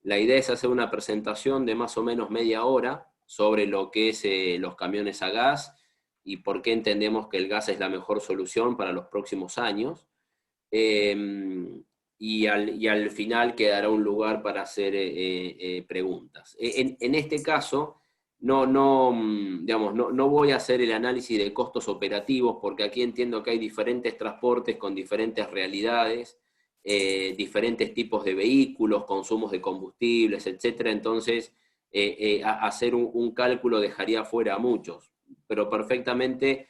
La idea es hacer una presentación de más o menos media hora sobre lo que es los camiones a gas y por qué entendemos que el gas es la mejor solución para los próximos años. Y al final quedará un lugar para hacer preguntas. En este caso, digamos, no voy a hacer el análisis de costos operativos, porque aquí entiendo que hay diferentes transportes con diferentes realidades, diferentes tipos de vehículos, consumos de combustibles, etc. Entonces, hacer un cálculo dejaría fuera a muchos, pero perfectamente,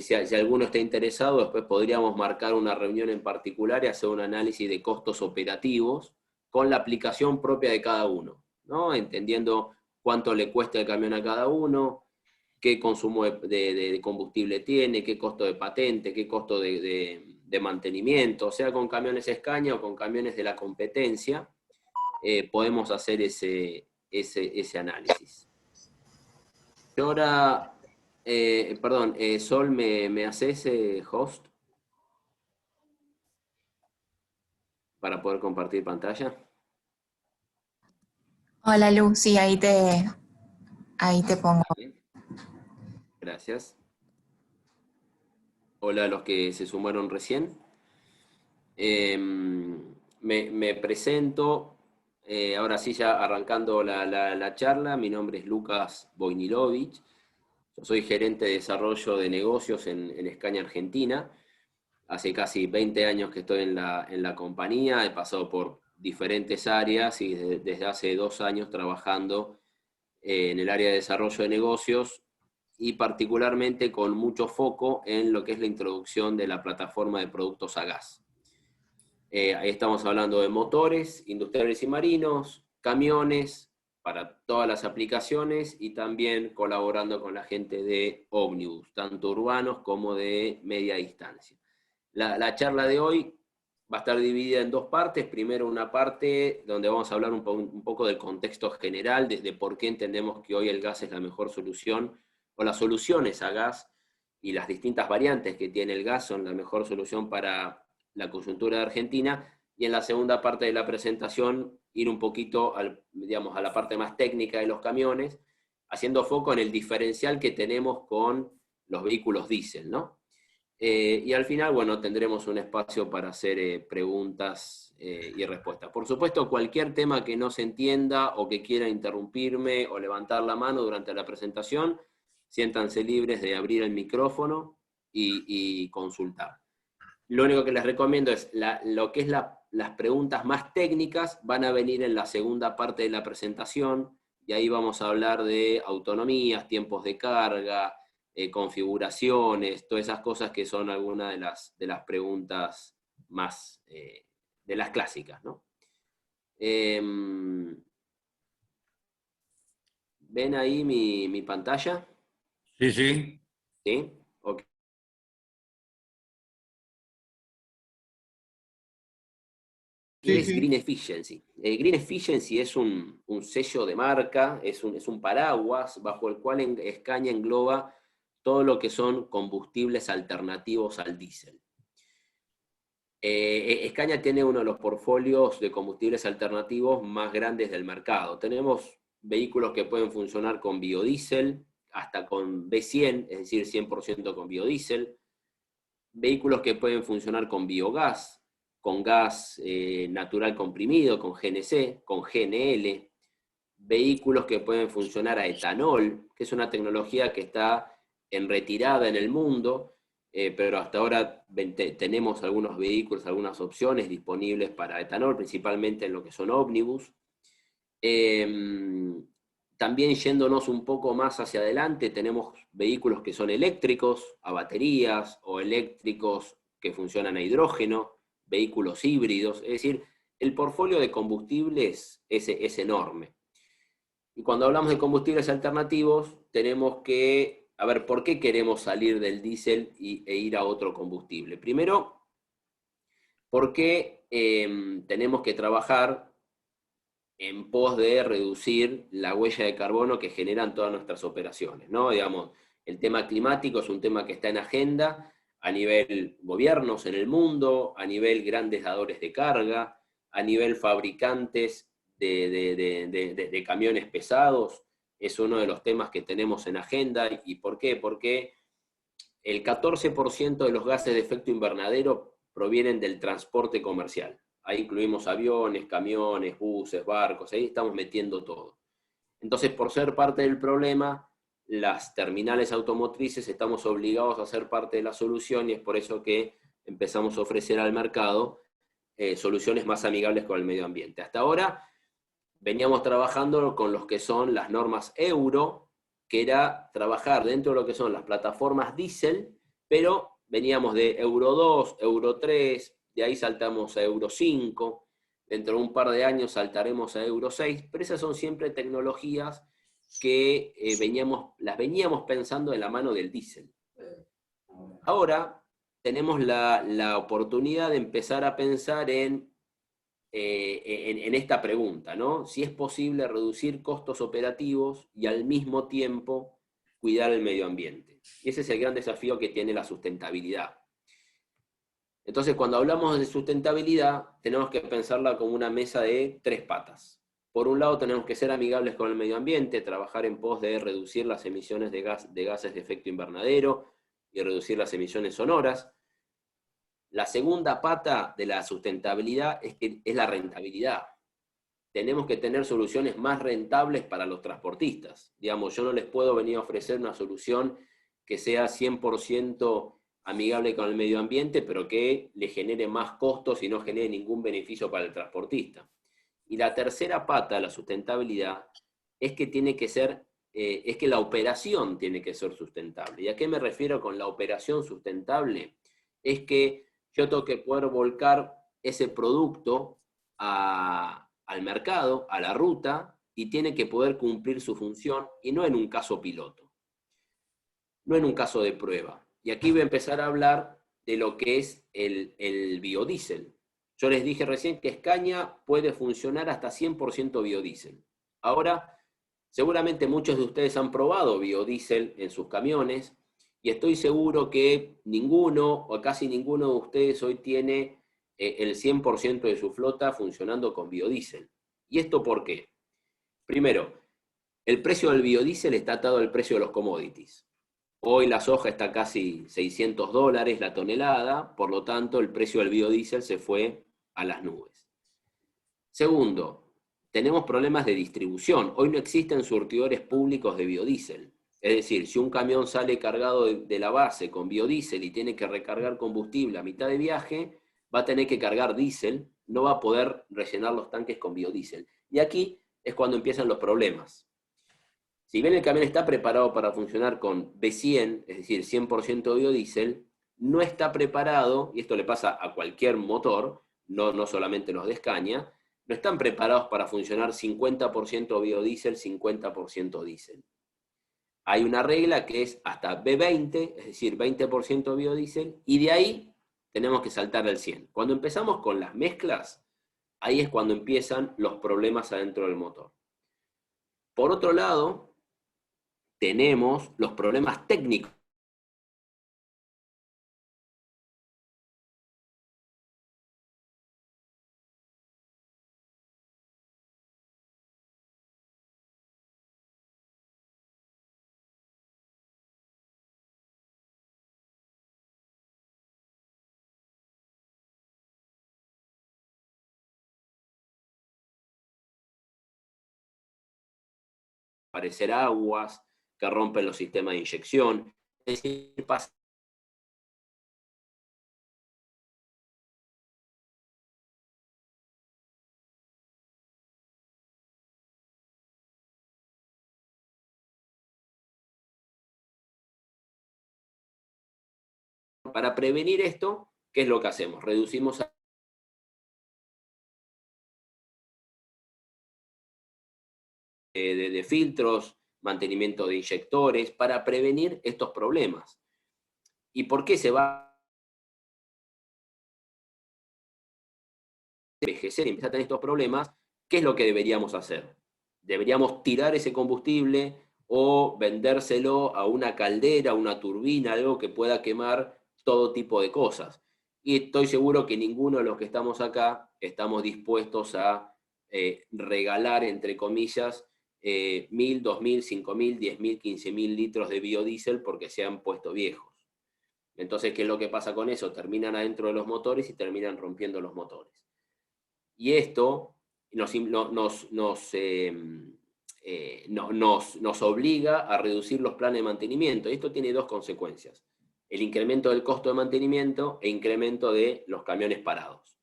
si alguno está interesado, después podríamos marcar una reunión en particular y hacer un análisis de costos operativos con la aplicación propia de cada uno, ¿no? Entendiendo cuánto le cuesta el camión a cada uno, qué consumo de combustible tiene, qué costo de patente, qué costo de mantenimiento, o sea, con camiones Scania o con camiones de la competencia, podemos hacer ese análisis. Y ahora, perdón, Sol, ¿me haces host para poder compartir pantalla? Hola Lu, sí, ahí te pongo. Dale. Gracias. Hola a los que se sumaron recién. Me presento, ahora sí ya arrancando la charla. Mi nombre es Lucas Vojnilovic. Yo soy gerente de desarrollo de negocios en Scania Argentina. Hace casi 20 años que estoy en la compañía, he pasado por diferentes áreas y desde hace 2 años trabajando en el área de desarrollo de negocios y particularmente con mucho foco en lo que es la introducción de la plataforma de productos a gas. Ahí estamos hablando de motores, industriales y marinos, camiones, para todas las aplicaciones y también colaborando con la gente de ómnibus, tanto urbanos como de media distancia. La charla de hoy va a estar dividida en 2 partes. Primero una parte donde vamos a hablar un poco del contexto general, de por qué entendemos que hoy el gas es la mejor solución, o las soluciones a gas y las distintas variantes que tiene el gas son la mejor solución para la coyuntura de Argentina. Y en la segunda parte de la presentación ir un poquito digamos, a la parte más técnica de los camiones, haciendo foco en el diferencial que tenemos con los vehículos diésel, ¿no? Y al final, bueno, tendremos un espacio para hacer preguntas y respuestas. Por supuesto, cualquier tema que no se entienda o que quiera interrumpirme o levantar la mano durante la presentación, siéntanse libres de abrir el micrófono y consultar. Lo único que les recomiendo es lo que es las preguntas más técnicas van a venir en la segunda parte de la presentación, y ahí vamos a hablar de autonomías, tiempos de carga, configuraciones, todas esas cosas que son algunas de las preguntas más, de las clásicas, ¿no? ¿Ven ahí mi pantalla? Sí, sí. ¿Sí? Ok. ¿Qué es Green Efficiency? Green Efficiency es un sello de marca, es un paraguas bajo el cual Scania engloba todo lo que son combustibles alternativos al diésel. Scania tiene uno de los portfolios de combustibles alternativos más grandes del mercado. Tenemos vehículos que pueden funcionar con biodiesel, hasta con B100, es decir, 100% con biodiesel. Vehículos que pueden funcionar con biogás, con gas natural comprimido, con GNC, con GNL. Vehículos que pueden funcionar a etanol, que es una tecnología que está en retirada en el mundo, pero hasta ahora tenemos algunos vehículos, algunas opciones disponibles para etanol, principalmente en lo que son ómnibus. También yéndonos un poco más hacia adelante, tenemos vehículos que son eléctricos, a baterías, o eléctricos que funcionan a hidrógeno, vehículos híbridos, es decir, el portfolio de combustibles es enorme. Y cuando hablamos de combustibles alternativos, tenemos que, a ver, ¿por qué queremos salir del diésel e ir a otro combustible? Primero, porque tenemos que trabajar en pos de reducir la huella de carbono que generan todas nuestras operaciones, ¿no? Digamos, el tema climático es un tema que está en agenda a nivel gobiernos en el mundo, a nivel grandes dadores de carga, a nivel fabricantes de camiones pesados es uno de los temas que tenemos en agenda. ¿Y por qué? Porque el 14% de los gases de efecto invernadero provienen del transporte comercial. Ahí incluimos aviones, camiones, buses, barcos, ahí estamos metiendo todo. Entonces, por ser parte del problema, las terminales automotrices estamos obligados a ser parte de la solución, y es por eso que empezamos a ofrecer al mercado soluciones más amigables con el medio ambiente. Hasta ahora veníamos trabajando con los que son las normas Euro, que era trabajar dentro de lo que son las plataformas diésel, pero veníamos de Euro 2, Euro 3, de ahí saltamos a Euro 5, dentro de un par de años saltaremos a Euro 6, pero esas son siempre tecnologías que las veníamos pensando de la mano del diésel. Ahora tenemos la oportunidad de empezar a pensar en esta pregunta, ¿no? Si es posible reducir costos operativos y al mismo tiempo cuidar el medio ambiente. Y ese es el gran desafío que tiene la sustentabilidad. Entonces, cuando hablamos de sustentabilidad, tenemos que pensarla como una mesa de 3 patas. Por un lado, tenemos que ser amigables con el medio ambiente, trabajar en pos de reducir las emisiones de gases de efecto invernadero y reducir las emisiones sonoras. La segunda pata de la sustentabilidad es la rentabilidad. Tenemos que tener soluciones más rentables para los transportistas. Digamos, yo no les puedo venir a ofrecer una solución que sea 100% amigable con el medio ambiente, pero que le genere más costos y no genere ningún beneficio para el transportista. Y la tercera pata de la sustentabilidad es que tiene que ser, es que la operación tiene que ser sustentable. ¿Y a qué me refiero con la operación sustentable? Es que yo tengo que poder volcar ese producto al mercado, a la ruta, y tiene que poder cumplir su función, y no en un caso piloto, no en un caso de prueba. Y aquí voy a empezar a hablar de lo que es el biodiesel. Yo les dije recién que Scania puede funcionar hasta 100% biodiesel. Ahora, seguramente muchos de ustedes han probado biodiesel en sus camiones, y estoy seguro que ninguno o casi ninguno de ustedes hoy tiene el 100% de su flota funcionando con biodiesel. ¿Y esto por qué? Primero, el precio del biodiesel está atado al precio de los commodities. Hoy la soja está casi $600 la tonelada, por lo tanto el precio del biodiesel se fue a las nubes. Segundo, tenemos problemas de distribución. Hoy no existen surtidores públicos de biodiesel. Es decir, si un camión sale cargado de la base con biodiesel y tiene que recargar combustible a mitad de viaje, va a tener que cargar diésel, no va a poder rellenar los tanques con biodiesel. Y aquí es cuando empiezan los problemas. Si bien el camión está preparado para funcionar con B100, es decir, 100% biodiesel, no está preparado, y esto le pasa a cualquier motor, no solamente los de Scania, no están preparados para funcionar 50% biodiesel, 50% diésel. Hay una regla que es hasta B20, es decir, 20% biodiesel, y de ahí tenemos que saltar al 100. Cuando empezamos con las mezclas, ahí es cuando empiezan los problemas adentro del motor. Por otro lado, tenemos los problemas técnicos. Aparecer aguas que rompen los sistemas de inyección. Es decir, pasa para prevenir esto, ¿qué es lo que hacemos? Reducimos de filtros, mantenimiento de inyectores, para prevenir estos problemas. ¿Y por qué se va a envejecer y empieza a tener estos problemas? ¿Qué es lo que deberíamos hacer? ¿Deberíamos tirar ese combustible o vendérselo a una caldera, a una turbina, algo que pueda quemar todo tipo de cosas? Y estoy seguro que ninguno de los que estamos acá estamos dispuestos a regalar, entre comillas, 1.000, 2.000, 5.000, 10.000, 15.000 litros de biodiesel porque se han puesto viejos. Entonces, ¿qué es lo que pasa con eso? Terminan adentro de los motores y terminan rompiendo los motores. Y esto nos obliga a reducir los planes de mantenimiento. Y esto tiene dos consecuencias: el incremento del costo de mantenimiento e incremento de los camiones parados.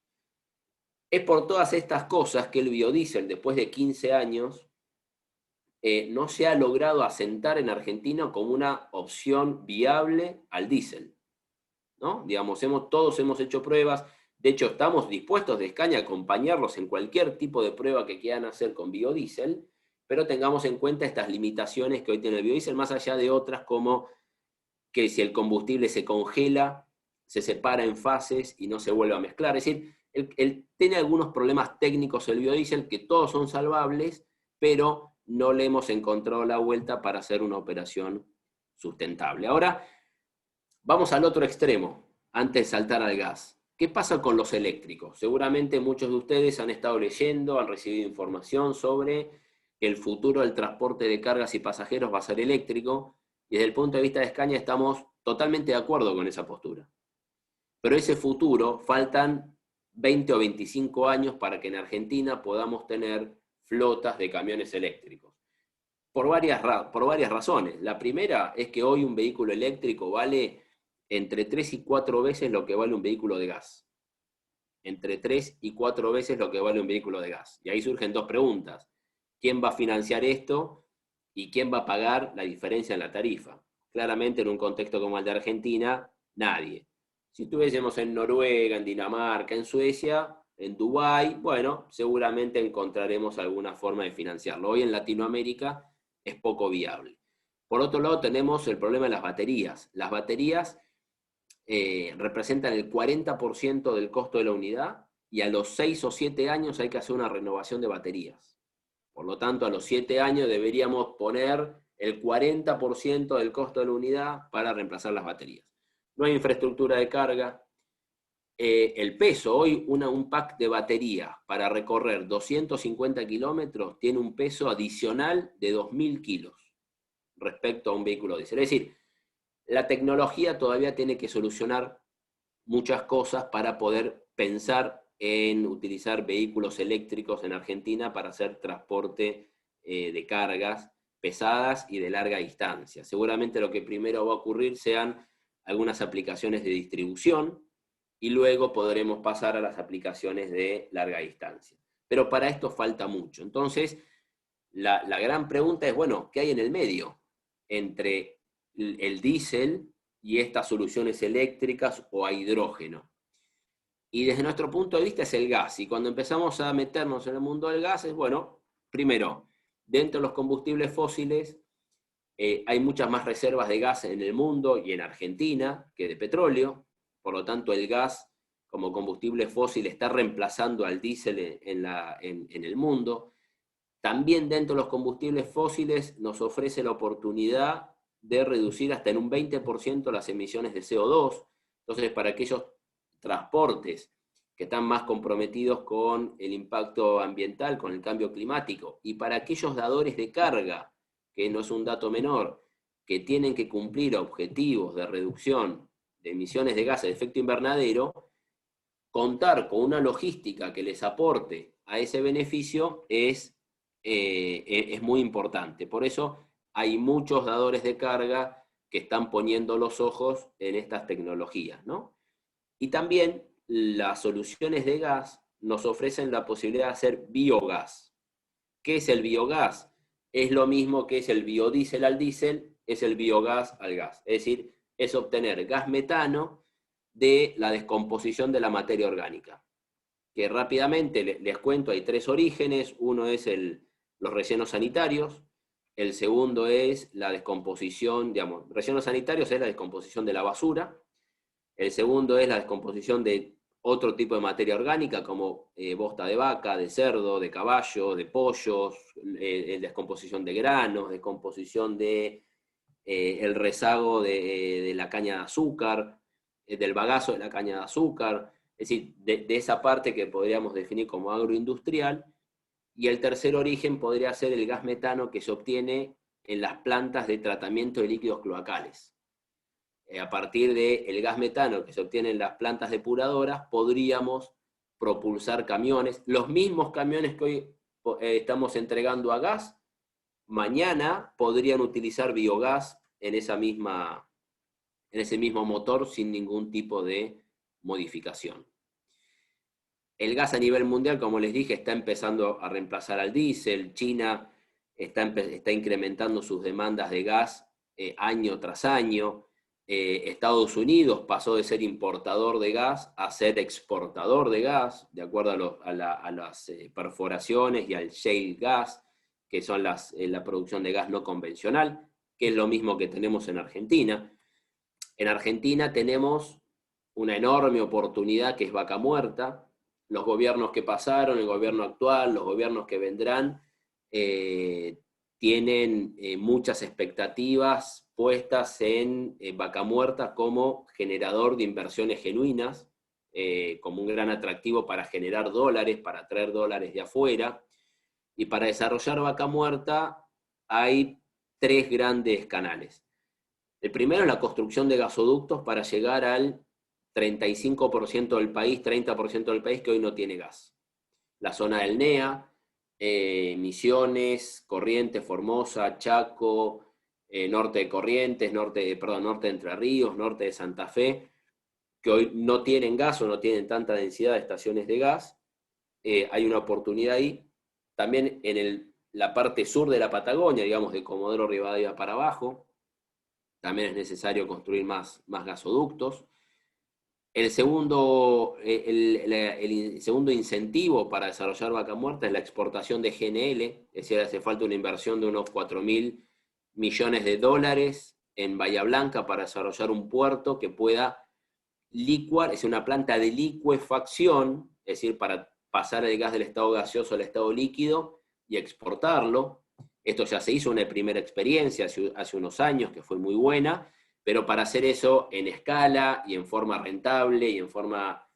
Es por todas estas cosas que el biodiesel, después de 15 años, no se ha logrado asentar en Argentina como una opción viable al diésel, ¿no? Digamos, todos hemos hecho pruebas. De hecho, estamos dispuestos de Scania a acompañarlos en cualquier tipo de prueba que quieran hacer con biodiesel, pero tengamos en cuenta estas limitaciones que hoy tiene el biodiesel, más allá de otras como que si el combustible se congela, se separa en fases y no se vuelve a mezclar. Es decir, él tiene algunos problemas técnicos el biodiesel que todos son salvables, pero no le hemos encontrado la vuelta para hacer una operación sustentable. Ahora, vamos al otro extremo, antes de saltar al gas. ¿Qué pasa con los eléctricos? Seguramente muchos de ustedes han estado leyendo, han recibido información sobre que el futuro del transporte de cargas y pasajeros va a ser eléctrico, y desde el punto de vista de Scania estamos totalmente de acuerdo con esa postura. Pero ese futuro, faltan 20 o 25 años para que en Argentina podamos tener flotas de camiones eléctricos. Por varias razones. La primera es que hoy un vehículo eléctrico vale entre 3 y 4 veces lo que vale un vehículo de gas. Entre 3 y 4 veces lo que vale un vehículo de gas. Y ahí surgen dos preguntas: ¿quién va a financiar esto? ¿Y quién va a pagar la diferencia en la tarifa? Claramente, en un contexto como el de Argentina, nadie. Si estuviésemos en Noruega, en Dinamarca, en Suecia, en Dubái, bueno, seguramente encontraremos alguna forma de financiarlo. Hoy en Latinoamérica es poco viable. Por otro lado, tenemos el problema de las baterías. Las baterías representan el 40% del costo de la unidad, y a los 6 o 7 años hay que hacer una renovación de baterías. Por lo tanto, a los 7 años deberíamos poner el 40% del costo de la unidad para reemplazar las baterías. No hay infraestructura de carga. El peso, hoy un pack de batería para recorrer 250 kilómetros tiene un peso adicional de 2.000 kilos respecto a un vehículo diésel. Es decir, la tecnología todavía tiene que solucionar muchas cosas para poder pensar en utilizar vehículos eléctricos en Argentina para hacer transporte de cargas pesadas y de larga distancia. Seguramente lo que primero va a ocurrir sean algunas aplicaciones de distribución, y luego podremos pasar a las aplicaciones de larga distancia. Pero para esto falta mucho. Entonces, la gran pregunta es, bueno, ¿qué hay en el medio entre el diésel y estas soluciones eléctricas o a hidrógeno? Y desde nuestro punto de vista es el gas. Y cuando empezamos a meternos en el mundo del gas es, bueno, primero, dentro de los combustibles fósiles hay muchas más reservas de gas en el mundo y en Argentina que de petróleo. Por lo tanto, el gas como combustible fósil está reemplazando al diésel en el mundo. También dentro de los combustibles fósiles nos ofrece la oportunidad de reducir hasta en un 20% las emisiones de CO2. Entonces, para aquellos transportes que están más comprometidos con el impacto ambiental, con el cambio climático, y para aquellos dadores de carga, que no es un dato menor, que tienen que cumplir objetivos de reducción de emisiones de gases de efecto invernadero, contar con una logística que les aporte a ese beneficio es muy importante. Por eso hay muchos dadores de carga que están poniendo los ojos en estas tecnologías, ¿no? Y también las soluciones de gas nos ofrecen la posibilidad de hacer biogás. ¿Qué es el biogás? Es lo mismo que es el biodiesel al diésel, es el biogás al gas. Es decir, es obtener gas metano de la descomposición de la materia orgánica. Que rápidamente les cuento, hay 3 orígenes. Uno es los rellenos sanitarios. El segundo es la descomposición, digamos, rellenos sanitarios es la descomposición de la basura. El segundo es la descomposición de otro tipo de materia orgánica, como bosta de vaca, de cerdo, de caballo, de pollos, descomposición de granos, descomposición de el rezago de la caña de azúcar, del bagazo de la caña de azúcar, es decir, de esa parte que podríamos definir como agroindustrial. Y el tercer origen podría ser el gas metano que se obtiene en las plantas de tratamiento de líquidos cloacales. A partir del gas metano que se obtiene en las plantas depuradoras, podríamos propulsar camiones, los mismos camiones que hoy estamos entregando a gas, mañana podrían utilizar biogás en ese mismo motor sin ningún tipo de modificación. El gas a nivel mundial, como les dije, está empezando a reemplazar al diésel. China está incrementando sus demandas de gas año tras año. Estados Unidos pasó de ser importador de gas a ser exportador de gas, de acuerdo a las perforaciones y al shale gas, que son la producción de gas no convencional, que es lo mismo que tenemos en Argentina. En Argentina tenemos una enorme oportunidad que es Vaca Muerta. Los gobiernos que pasaron, el gobierno actual, los gobiernos que vendrán, tienen muchas expectativas puestas en Vaca Muerta como generador de inversiones genuinas, como un gran atractivo para generar dólares, para traer dólares de afuera. Y para desarrollar Vaca Muerta hay 3 grandes canales. El primero es la construcción de gasoductos para llegar al 35% del país, 30% del país que hoy no tiene gas. La zona del NEA, Misiones, Corrientes, Formosa, Chaco, norte de Corrientes, norte de Entre Ríos, norte de Santa Fe, que hoy no tienen gas o no tienen tanta densidad de estaciones de gas. Hay una oportunidad ahí. También en la parte sur de la Patagonia, digamos de Comodoro Rivadavia para abajo, también es necesario construir más gasoductos. El segundo incentivo para desarrollar Vaca Muerta es la exportación de GNL, es decir, hace falta una inversión de unos 4.000 millones de dólares en Bahía Blanca para desarrollar un puerto que pueda licuar, es una planta de licuefacción, es decir, para pasar el gas del estado gaseoso al estado líquido y exportarlo. Esto ya se hizo una primera experiencia hace unos años que fue muy buena, pero para hacer eso en escala y en forma rentable y en forma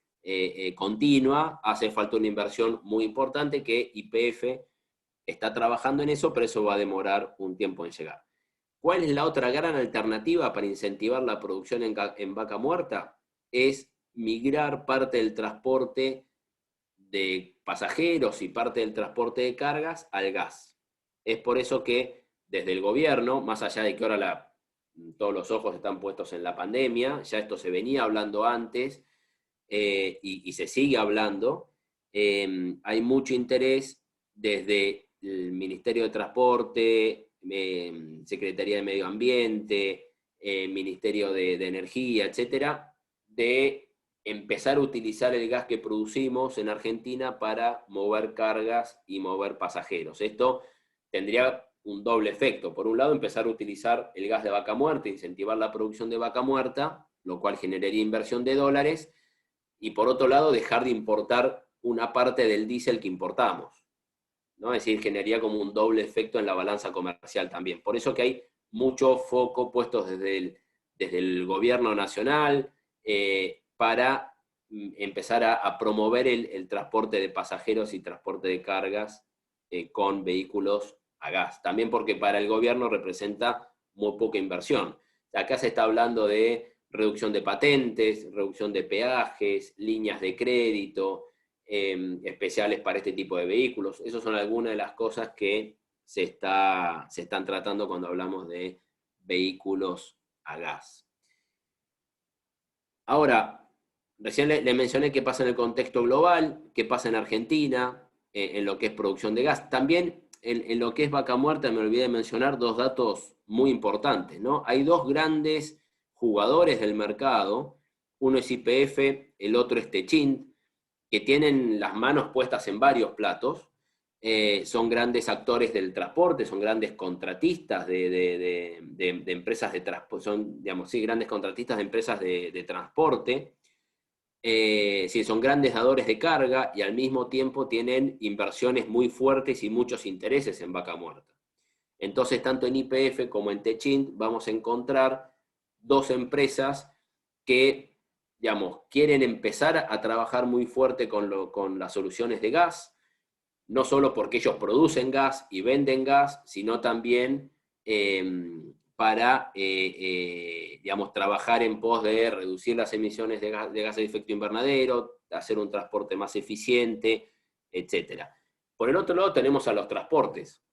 continua, hace falta una inversión muy importante que YPF está trabajando en eso, pero eso va a demorar un tiempo en llegar. ¿Cuál es la otra gran alternativa para incentivar la producción en Vaca Muerta? Es migrar parte del transporte de pasajeros y parte del transporte de cargas al gas. Es por eso que desde el gobierno, más allá de que ahora todos los ojos están puestos en la pandemia, ya esto se venía hablando antes y se sigue hablando, hay mucho interés desde el Ministerio de Transporte, Secretaría de Medio Ambiente, Ministerio de Energía, etcétera, de empezar a utilizar el gas que producimos en Argentina para mover cargas y mover pasajeros. Esto tendría un doble efecto. Por un lado, empezar a utilizar el gas de vaca muerta, incentivar la producción de vaca muerta, lo cual generaría inversión de dólares, y por otro lado, dejar de importar una parte del diésel que importamos, ¿no? Es decir, generaría como un doble efecto en la balanza comercial también. Por eso que hay mucho foco puesto desde el gobierno nacional para empezar a promover el transporte de pasajeros y transporte de cargas con vehículos a gas. También porque para el gobierno representa muy poca inversión. Acá se está hablando de reducción de patentes, reducción de peajes, líneas de crédito, especiales para este tipo de vehículos. Esas son algunas de las cosas que se están tratando cuando hablamos de vehículos a gas. Ahora, recién le mencioné qué pasa en el contexto global, qué pasa en Argentina, en lo que es producción de gas. También en lo que es Vaca Muerta me olvidé de mencionar 2 datos muy importantes, ¿no? Hay 2 grandes jugadores del mercado, uno es YPF, el otro es Techint, que tienen las manos puestas en varios platos, son grandes actores del transporte, son grandes contratistas de empresas de transporte, son, digamos, sí, grandes contratistas de empresas de transporte, sí, son grandes dadores de carga y al mismo tiempo tienen inversiones muy fuertes y muchos intereses en Vaca Muerta. Entonces, tanto en YPF como en Techint vamos a encontrar 2 empresas que, digamos, quieren empezar a trabajar muy fuerte con las soluciones de gas, no solo porque ellos producen gas y venden gas, sino también para, digamos, trabajar en pos de reducir las emisiones de gases de efecto invernadero, hacer un transporte más eficiente, etc. Por el otro lado tenemos a los transportes.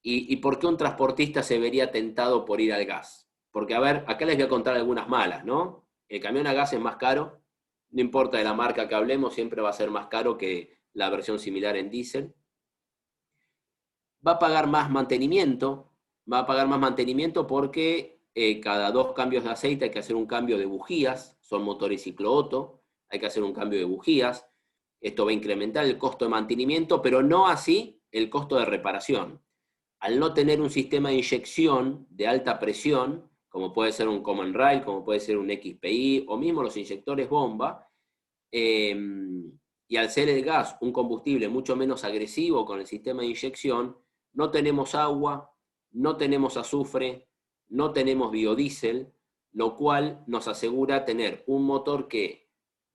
¿Y por qué un transportista se vería tentado por ir al gas? Porque, a ver, acá les voy a contar algunas malas, ¿no? El camión a gas es más caro, no importa de la marca que hablemos, siempre va a ser más caro que la versión similar en diésel. Va a pagar más mantenimiento, porque cada 2 cambios de aceite hay que hacer un cambio de bujías, son motores ciclo Otto, hay que hacer un cambio de bujías, esto va a incrementar el costo de mantenimiento, pero no así el costo de reparación. Al no tener un sistema de inyección de alta presión, como puede ser un Common Rail, como puede ser un XPI, o mismo los inyectores bomba, y al ser el gas un combustible mucho menos agresivo con el sistema de inyección, no tenemos agua, no tenemos azufre, no tenemos biodiesel, lo cual nos asegura tener un motor que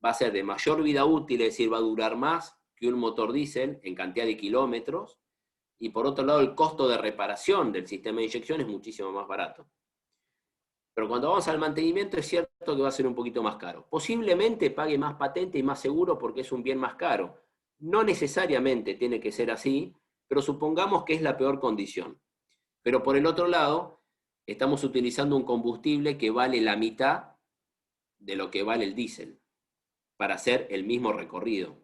va a ser de mayor vida útil, es decir, va a durar más que un motor diésel en cantidad de kilómetros, y por otro lado el costo de reparación del sistema de inyección es muchísimo más barato. Pero cuando vamos al mantenimiento es cierto que va a ser un poquito más caro. Posiblemente pague más patente y más seguro porque es un bien más caro. No necesariamente tiene que ser así, pero supongamos que es la peor condición. Pero por el otro lado, estamos utilizando un combustible que vale la mitad de lo que vale el diésel para hacer el mismo recorrido.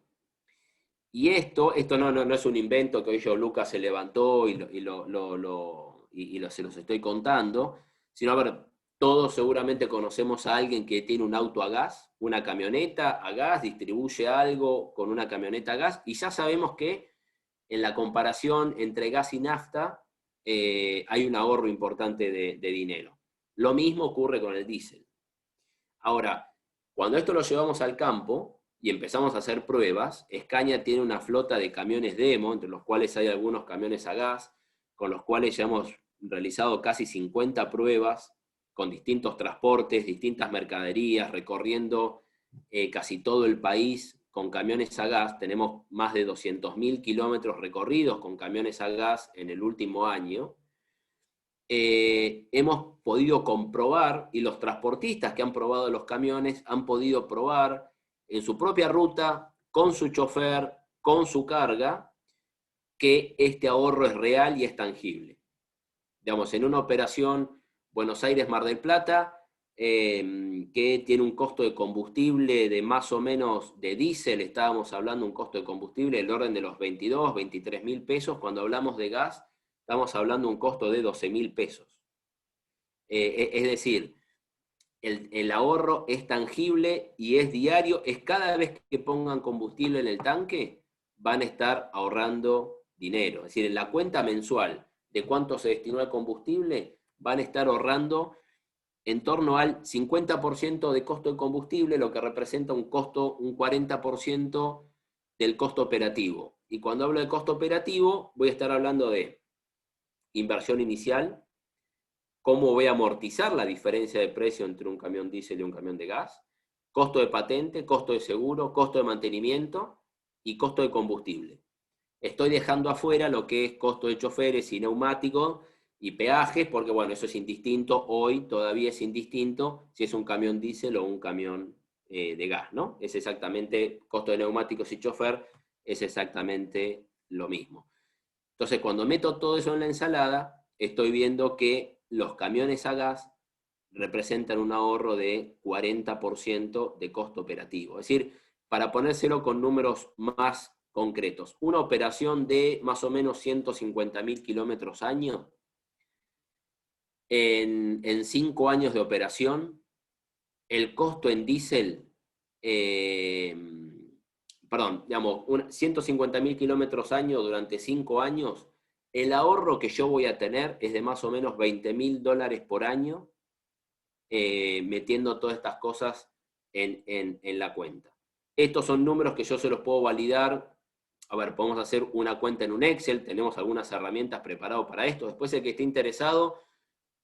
Y esto no es un invento que hoy yo, Lucas, se levantó se los estoy contando, sino, a ver, todos seguramente conocemos a alguien que tiene un auto a gas, una camioneta a gas, distribuye algo con una camioneta a gas, y ya sabemos que en la comparación entre gas y nafta hay un ahorro importante de dinero. Lo mismo ocurre con el diésel. Ahora, cuando esto lo llevamos al campo y empezamos a hacer pruebas, Scania tiene una flota de camiones demo, entre los cuales hay algunos camiones a gas, con los cuales ya hemos realizado casi 50 pruebas con distintos transportes, distintas mercaderías, recorriendo casi todo el país con camiones a gas. Tenemos más de 200.000 kilómetros recorridos con camiones a gas en el último año. Hemos podido comprobar, y los transportistas que han probado los camiones han podido probar en su propia ruta, con su chofer, con su carga, que este ahorro es real y es tangible. Digamos, en una operación Buenos Aires-Mar del Plata, que tiene un costo de combustible de más o menos, de diésel, estábamos hablando un costo de combustible del orden de los 22, 23 mil pesos. Cuando hablamos de gas, estamos hablando de un costo de 12.000 pesos. Es decir, el ahorro es tangible y es diario, es cada vez que pongan combustible en el tanque, van a estar ahorrando dinero. Es decir, en la cuenta mensual de cuánto se destinó al combustible, van a estar ahorrando en torno al 50% de costo de combustible, lo que representa un 40% del costo operativo. Y cuando hablo de costo operativo, voy a estar hablando de inversión inicial, cómo voy a amortizar la diferencia de precio entre un camión diésel y un camión de gas, costo de patente, costo de seguro, costo de mantenimiento y costo de combustible. Estoy dejando afuera lo que es costo de choferes y neumáticos y peajes, porque bueno, eso es indistinto, hoy todavía es indistinto si es un camión diésel o un camión de gas, ¿no? Es exactamente, costo de neumáticos y chofer es exactamente lo mismo. Entonces, cuando meto todo eso en la ensalada, estoy viendo que los camiones a gas representan un ahorro de 40% de costo operativo. Es decir, para ponérselo con números más concretos, una operación de más o menos 150.000 kilómetros año, en 5 años de operación, el costo en diésel, digamos, 150.000 kilómetros año durante 5 años, el ahorro que yo voy a tener es de más o menos $20.000 por año, metiendo todas estas cosas en la cuenta. Estos son números que yo se los puedo validar. A ver, podemos hacer una cuenta en un Excel, tenemos algunas herramientas preparadas para esto. Después, el que esté interesado,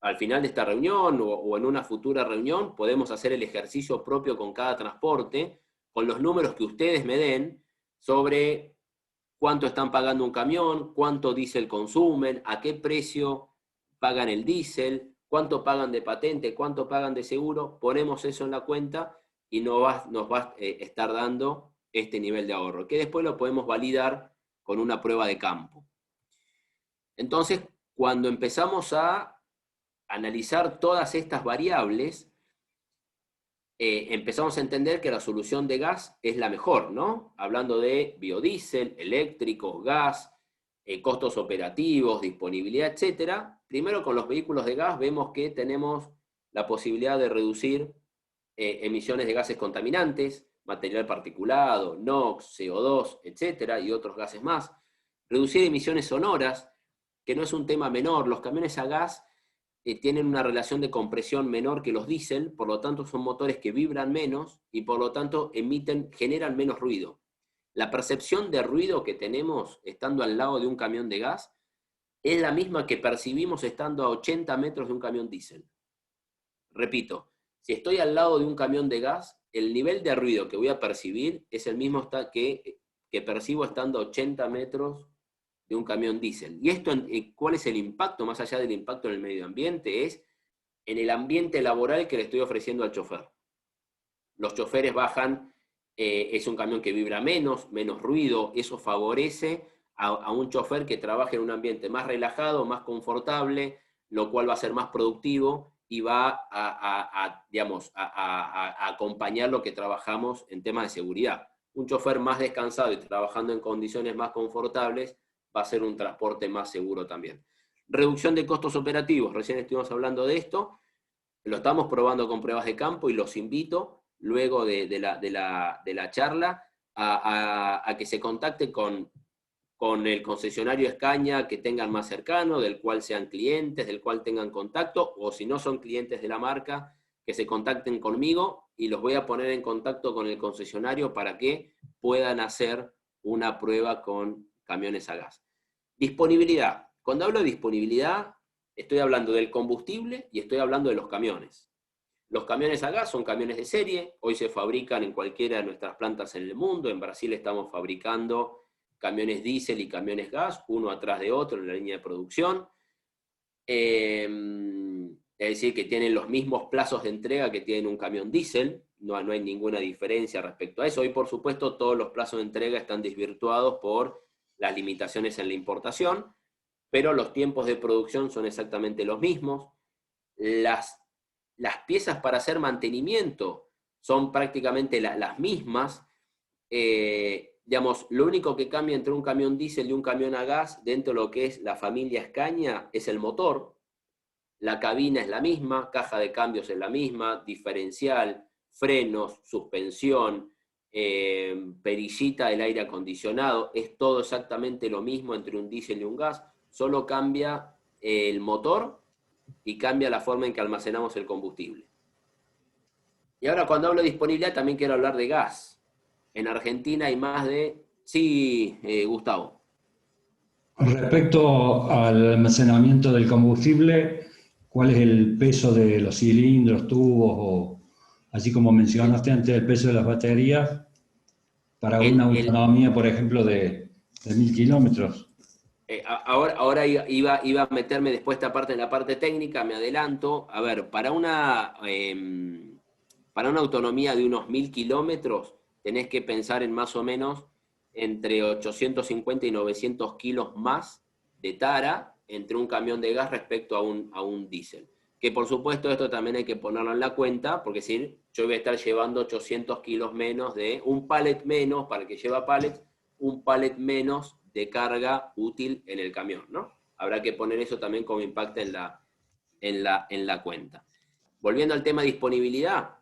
al final de esta reunión o en una futura reunión, podemos hacer el ejercicio propio con cada transporte, con los números que ustedes me den, sobre cuánto están pagando un camión, cuánto diésel consumen, a qué precio pagan el diésel, cuánto pagan de patente, cuánto pagan de seguro, ponemos eso en la cuenta y nos va a estar dando este nivel de ahorro, que después lo podemos validar con una prueba de campo. Entonces, cuando empezamos a analizar todas estas variables, empezamos a entender que la solución de gas es la mejor, ¿no? Hablando de biodiesel, eléctricos, gas, costos operativos, disponibilidad, etcétera. Primero, con los vehículos de gas vemos que tenemos la posibilidad de reducir emisiones de gases contaminantes, material particulado, NOx, CO2, etcétera, y otros gases más. Reducir emisiones sonoras, que no es un tema menor. Los camiones a gas tienen una relación de compresión menor que los diésel, por lo tanto son motores que vibran menos y por lo tanto generan menos ruido. La percepción de ruido que tenemos estando al lado de un camión de gas es la misma que percibimos estando a 80 metros de un camión diésel. Repito, si estoy al lado de un camión de gas, el nivel de ruido que voy a percibir es el mismo que percibo estando a 80 metros de un camión diésel. ¿Y esto cuál es el impacto, más allá del impacto en el medio ambiente? Es en el ambiente laboral que le estoy ofreciendo al chofer. Los choferes bajan, es un camión que vibra menos ruido, eso favorece a un chofer que trabaje en un ambiente más relajado, más confortable, lo cual va a ser más productivo y va digamos, a acompañar lo que trabajamos en temas de seguridad. Un chofer más descansado y trabajando en condiciones más confortables va a ser un transporte más seguro también. Reducción de costos operativos, recién estuvimos hablando de esto, lo estamos probando con pruebas de campo y los invito, luego de la charla, a que se contacten con el concesionario Scania que tengan más cercano, del cual sean clientes, del cual tengan contacto, o si no son clientes de la marca, que se contacten conmigo y los voy a poner en contacto con el concesionario para que puedan hacer una prueba con camiones a gas. Disponibilidad. Cuando hablo de disponibilidad, estoy hablando del combustible y estoy hablando de los camiones. Los camiones a gas son camiones de serie, hoy se fabrican en cualquiera de nuestras plantas en el mundo. En Brasil estamos fabricando camiones diésel y camiones gas, uno atrás de otro en la línea de producción. Es decir, que tienen los mismos plazos de entrega que tiene un camión diésel, no hay ninguna diferencia respecto a eso. Hoy, por supuesto, todos los plazos de entrega están desvirtuados por las limitaciones en la importación, pero los tiempos de producción son exactamente los mismos. Las piezas para hacer mantenimiento son prácticamente las mismas. Digamos, lo único que cambia entre un camión diésel y un camión a gas dentro de lo que es la familia Scania es el motor. La cabina es la misma, caja de cambios es la misma, diferencial, frenos, suspensión, perillita del aire acondicionado, es todo exactamente lo mismo entre un diésel y un gas, solo cambia el motor y cambia la forma en que almacenamos el combustible. Y ahora cuando hablo de disponibilidad también quiero hablar de gas. En Argentina hay más de... Sí, Gustavo. Respecto al almacenamiento del combustible, ¿cuál es el peso de los cilindros, tubos, o así como mencionaste antes, el peso de las baterías para una autonomía, por ejemplo, de 1000 kilómetros? Ahora iba a meterme después esta parte en la parte técnica, me adelanto. A ver, para una autonomía de unos 1000 kilómetros, tenés que pensar en más o menos entre 850 y 900 kilos más de tara entre un camión de gas respecto a un diésel. Que por supuesto esto también hay que ponerlo en la cuenta, porque si yo voy a estar llevando 800 kilos menos de un pallet menos, para el que lleva pallets, un pallet menos de carga útil en el camión, ¿no? Habrá que poner eso también como impacto en la cuenta. Volviendo al tema de disponibilidad,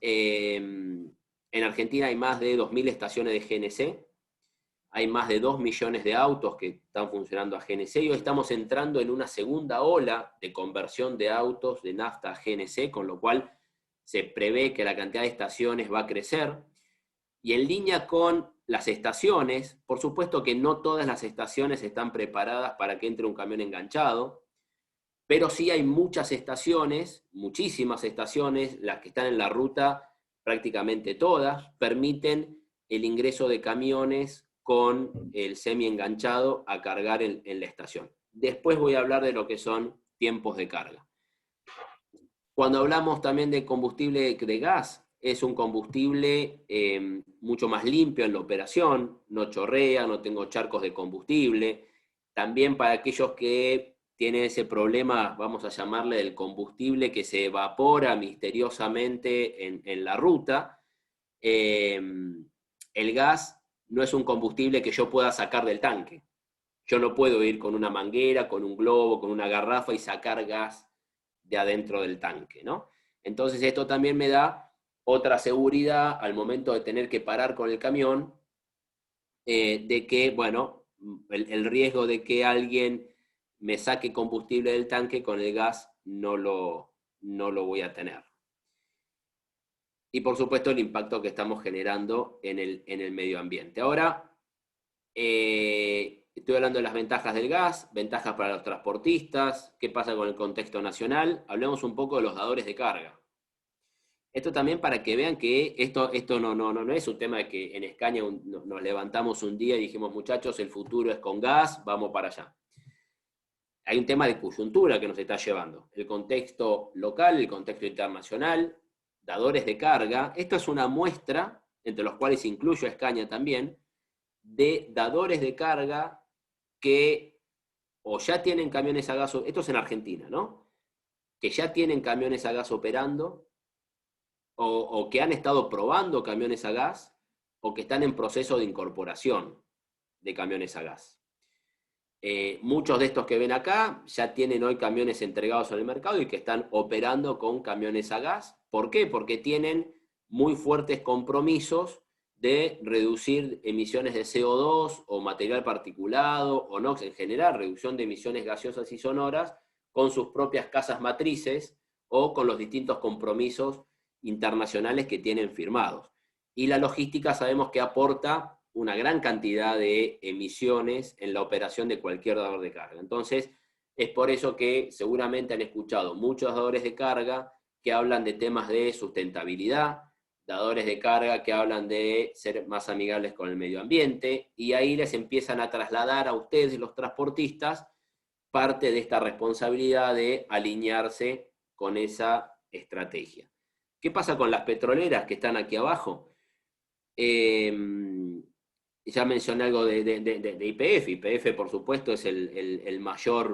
en Argentina hay más de 2.000 estaciones de GNC, hay más de 2 millones de autos que están funcionando a GNC, y hoy estamos entrando en una segunda ola de conversión de autos de nafta a GNC, con lo cual se prevé que la cantidad de estaciones va a crecer. Y en línea con las estaciones, por supuesto que no todas las estaciones están preparadas para que entre un camión enganchado, pero sí hay muchas estaciones, muchísimas estaciones, las que están en la ruta, prácticamente todas, permiten el ingreso de camiones con el semi enganchado a cargar en la estación. Después voy a hablar de lo que son tiempos de carga. Cuando hablamos también de combustible de gas, es un combustible mucho más limpio en la operación, no chorrea, no tengo charcos de combustible. También para aquellos que tienen ese problema, vamos a llamarle del combustible que se evapora misteriosamente en la ruta, el gas no es un combustible que yo pueda sacar del tanque. Yo no puedo ir con una manguera, con un globo, con una garrafa y sacar gas de adentro del tanque, ¿no? Entonces esto también me da otra seguridad al momento de tener que parar con el camión, de que, bueno, el riesgo de que alguien me saque combustible del tanque con el gas no lo voy a tener. Y por supuesto el impacto que estamos generando en el medio ambiente. Ahora, estoy hablando de las ventajas del gas, ventajas para los transportistas, qué pasa con el contexto nacional. Hablemos un poco de los dadores de carga. Esto también para que vean que esto no es un tema de que en Escaña nos levantamos un día y dijimos, muchachos, el futuro es con gas, vamos para allá. Hay un tema de coyuntura que nos está llevando. El contexto local, el contexto internacional, dadores de carga. Esta es una muestra, entre los cuales incluyo a Escaña también, de dadores de carga que o ya tienen camiones a gas, esto es en Argentina, ¿no? Que ya tienen camiones a gas operando, o que han estado probando camiones a gas, o que están en proceso de incorporación de camiones a gas. Muchos de estos que ven acá ya tienen hoy camiones entregados en el mercado y que están operando con camiones a gas. ¿Por qué? Porque tienen muy fuertes compromisos de reducir emisiones de CO2 o material particulado o NOx en general, reducción de emisiones gaseosas y sonoras con sus propias casas matrices o con los distintos compromisos internacionales que tienen firmados. Y la logística sabemos que aporta una gran cantidad de emisiones en la operación de cualquier dador de carga. Entonces, es por eso que seguramente han escuchado muchos dadores de carga que hablan de temas de sustentabilidad, dadores de carga que hablan de ser más amigables con el medio ambiente, y ahí les empiezan a trasladar a ustedes, los transportistas, parte de esta responsabilidad de alinearse con esa estrategia. ¿Qué pasa con las petroleras que están aquí abajo? Ya mencioné algo de YPF. YPF, por supuesto, es el mayor,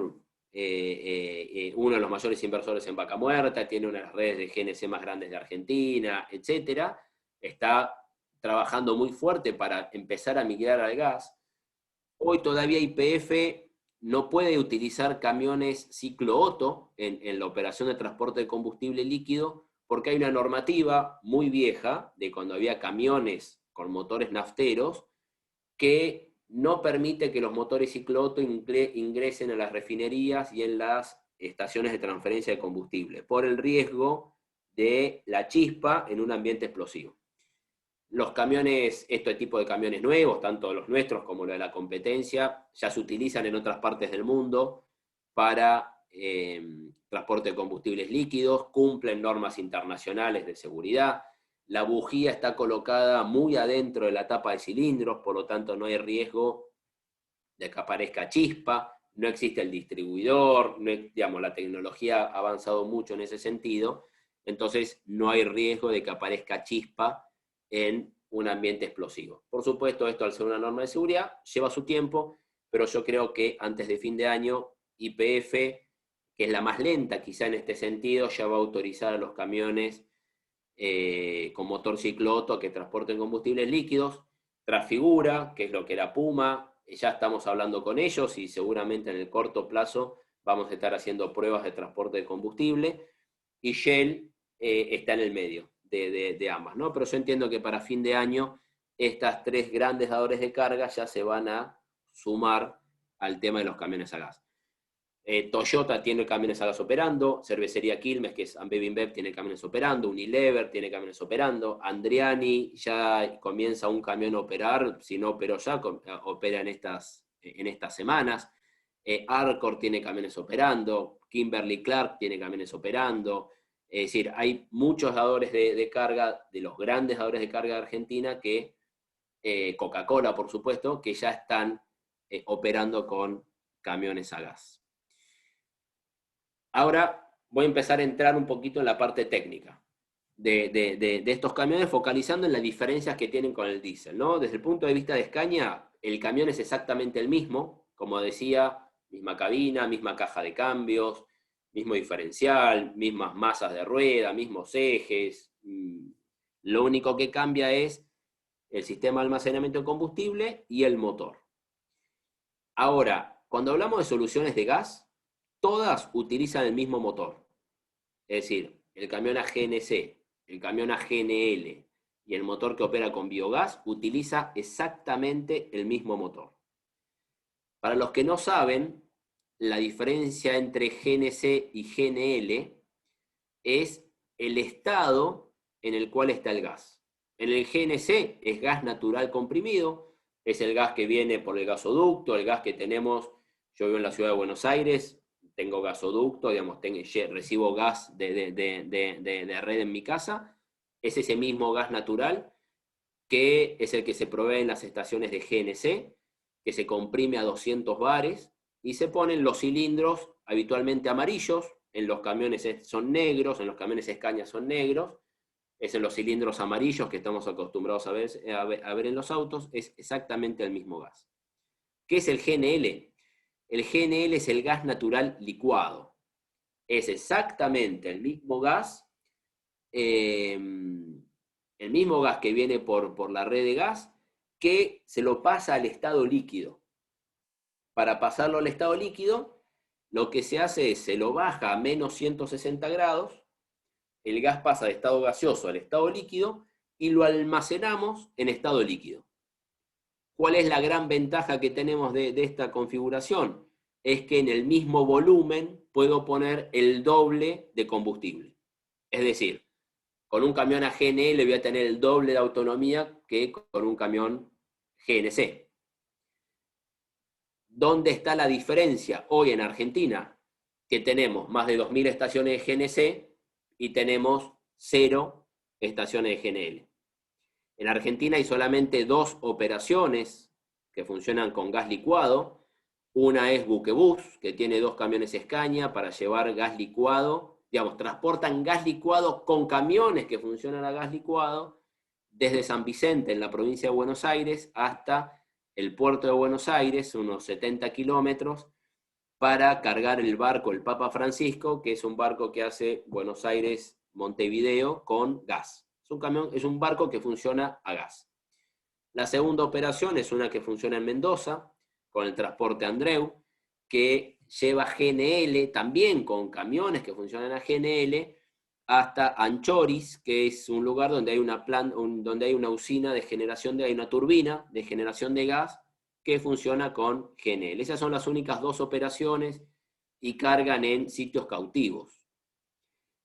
uno de los mayores inversores en Vaca Muerta, tiene una de las redes de GNC más grandes de Argentina, etc. Está trabajando muy fuerte para empezar a migrar al gas. Hoy todavía YPF no puede utilizar camiones ciclo Otto en la operación de transporte de combustible líquido, porque hay una normativa muy vieja de cuando había camiones con motores nafteros que no permite que los motores ciclo Otto ingresen a las refinerías y en las estaciones de transferencia de combustible, por el riesgo de la chispa en un ambiente explosivo. Los camiones, este tipo de camiones nuevos, tanto los nuestros como los de la competencia, ya se utilizan en otras partes del mundo para transporte de combustibles líquidos, cumplen normas internacionales de seguridad. La bujía está colocada muy adentro de la tapa de cilindros, por lo tanto no hay riesgo de que aparezca chispa, no existe el distribuidor, no, digamos, la tecnología ha avanzado mucho en ese sentido, entonces no hay riesgo de que aparezca chispa en un ambiente explosivo. Por supuesto, esto al ser una norma de seguridad lleva su tiempo, pero yo creo que antes de fin de año YPF, que es la más lenta quizá en este sentido, ya va a autorizar a los camiones con motor ciclo Otto que transporten combustibles líquidos. Trasfigura, que es lo que era Puma, ya estamos hablando con ellos y seguramente en el corto plazo vamos a estar haciendo pruebas de transporte de combustible, y Shell está en el medio de ambas, ¿no? Pero yo entiendo que para fin de año estas tres grandes dadores de carga ya se van a sumar al tema de los camiones a gas. Toyota tiene camiones a gas operando, Cervecería Quilmes, que es Ambev InBev, tiene camiones operando, Unilever tiene camiones operando, Andriani ya comienza un camión a operar, si no operó ya, opera en estas semanas, Arcor tiene camiones operando, Kimberly-Clark tiene camiones operando, es decir, hay muchos dadores de carga, de los grandes dadores de carga de Argentina, que Coca-Cola, por supuesto, que ya están operando con camiones a gas. Ahora voy a empezar a entrar un poquito en la parte técnica de estos camiones, focalizando en las diferencias que tienen con el diésel, ¿no? Desde el punto de vista de Scania, el camión es exactamente el mismo, como decía, misma cabina, misma caja de cambios, mismo diferencial, mismas masas de rueda, mismos ejes. Lo único que cambia es el sistema de almacenamiento de combustible y el motor. Ahora, cuando hablamos de soluciones de gas, todas utilizan el mismo motor. Es decir, el camión AGNC, el camión AGNL y el motor que opera con biogás utiliza exactamente el mismo motor. Para los que no saben, la diferencia entre GNC y GNL es el estado en el cual está el gas. En el GNC es gas natural comprimido, es el gas que viene por el gasoducto, el gas que tenemos, yo vivo en la ciudad de Buenos Aires, tengo gasoducto, digamos, recibo gas de red en mi casa, es ese mismo gas natural que es el que se provee en las estaciones de GNC, que se comprime a 200 bares y se ponen los cilindros habitualmente amarillos, en los camiones son negros, en los camiones Scania son negros, es en los cilindros amarillos que estamos acostumbrados a ver en los autos, es exactamente el mismo gas. ¿Qué es el GNL? El GNL es el gas natural licuado. Es exactamente el mismo gas que viene por la red de gas, que se lo pasa al estado líquido. Para pasarlo al estado líquido, lo que se hace es, se lo baja a menos 160 grados, el gas pasa de estado gaseoso al estado líquido, y lo almacenamos en estado líquido. ¿Cuál es la gran ventaja que tenemos de esta configuración? Es que en el mismo volumen puedo poner el doble de combustible. Es decir, con un camión AGNL voy a tener el doble de autonomía que con un camión GNC. ¿Dónde está la diferencia hoy en Argentina? Que tenemos más de 2.000 estaciones de GNC y tenemos 0 estaciones de GNL. En Argentina hay solamente 2 operaciones que funcionan con gas licuado. Una es Buquebus, que tiene 2 camiones Scania para llevar gas licuado. Digamos, transportan gas licuado con camiones que funcionan a gas licuado desde San Vicente, en la provincia de Buenos Aires, hasta el puerto de Buenos Aires, unos 70 kilómetros, para cargar el barco, el Papa Francisco, que es un barco que hace Buenos Aires-Montevideo con gas. Es un barco que funciona a gas. La segunda operación es una que funciona en Mendoza, con el transporte Andreu, que lleva GNL, también con camiones que funcionan a GNL, hasta Anchoris, que es un lugar donde hay donde hay una usina de generación hay una turbina de generación de gas que funciona con GNL. Esas son las únicas 2 operaciones y cargan en sitios cautivos.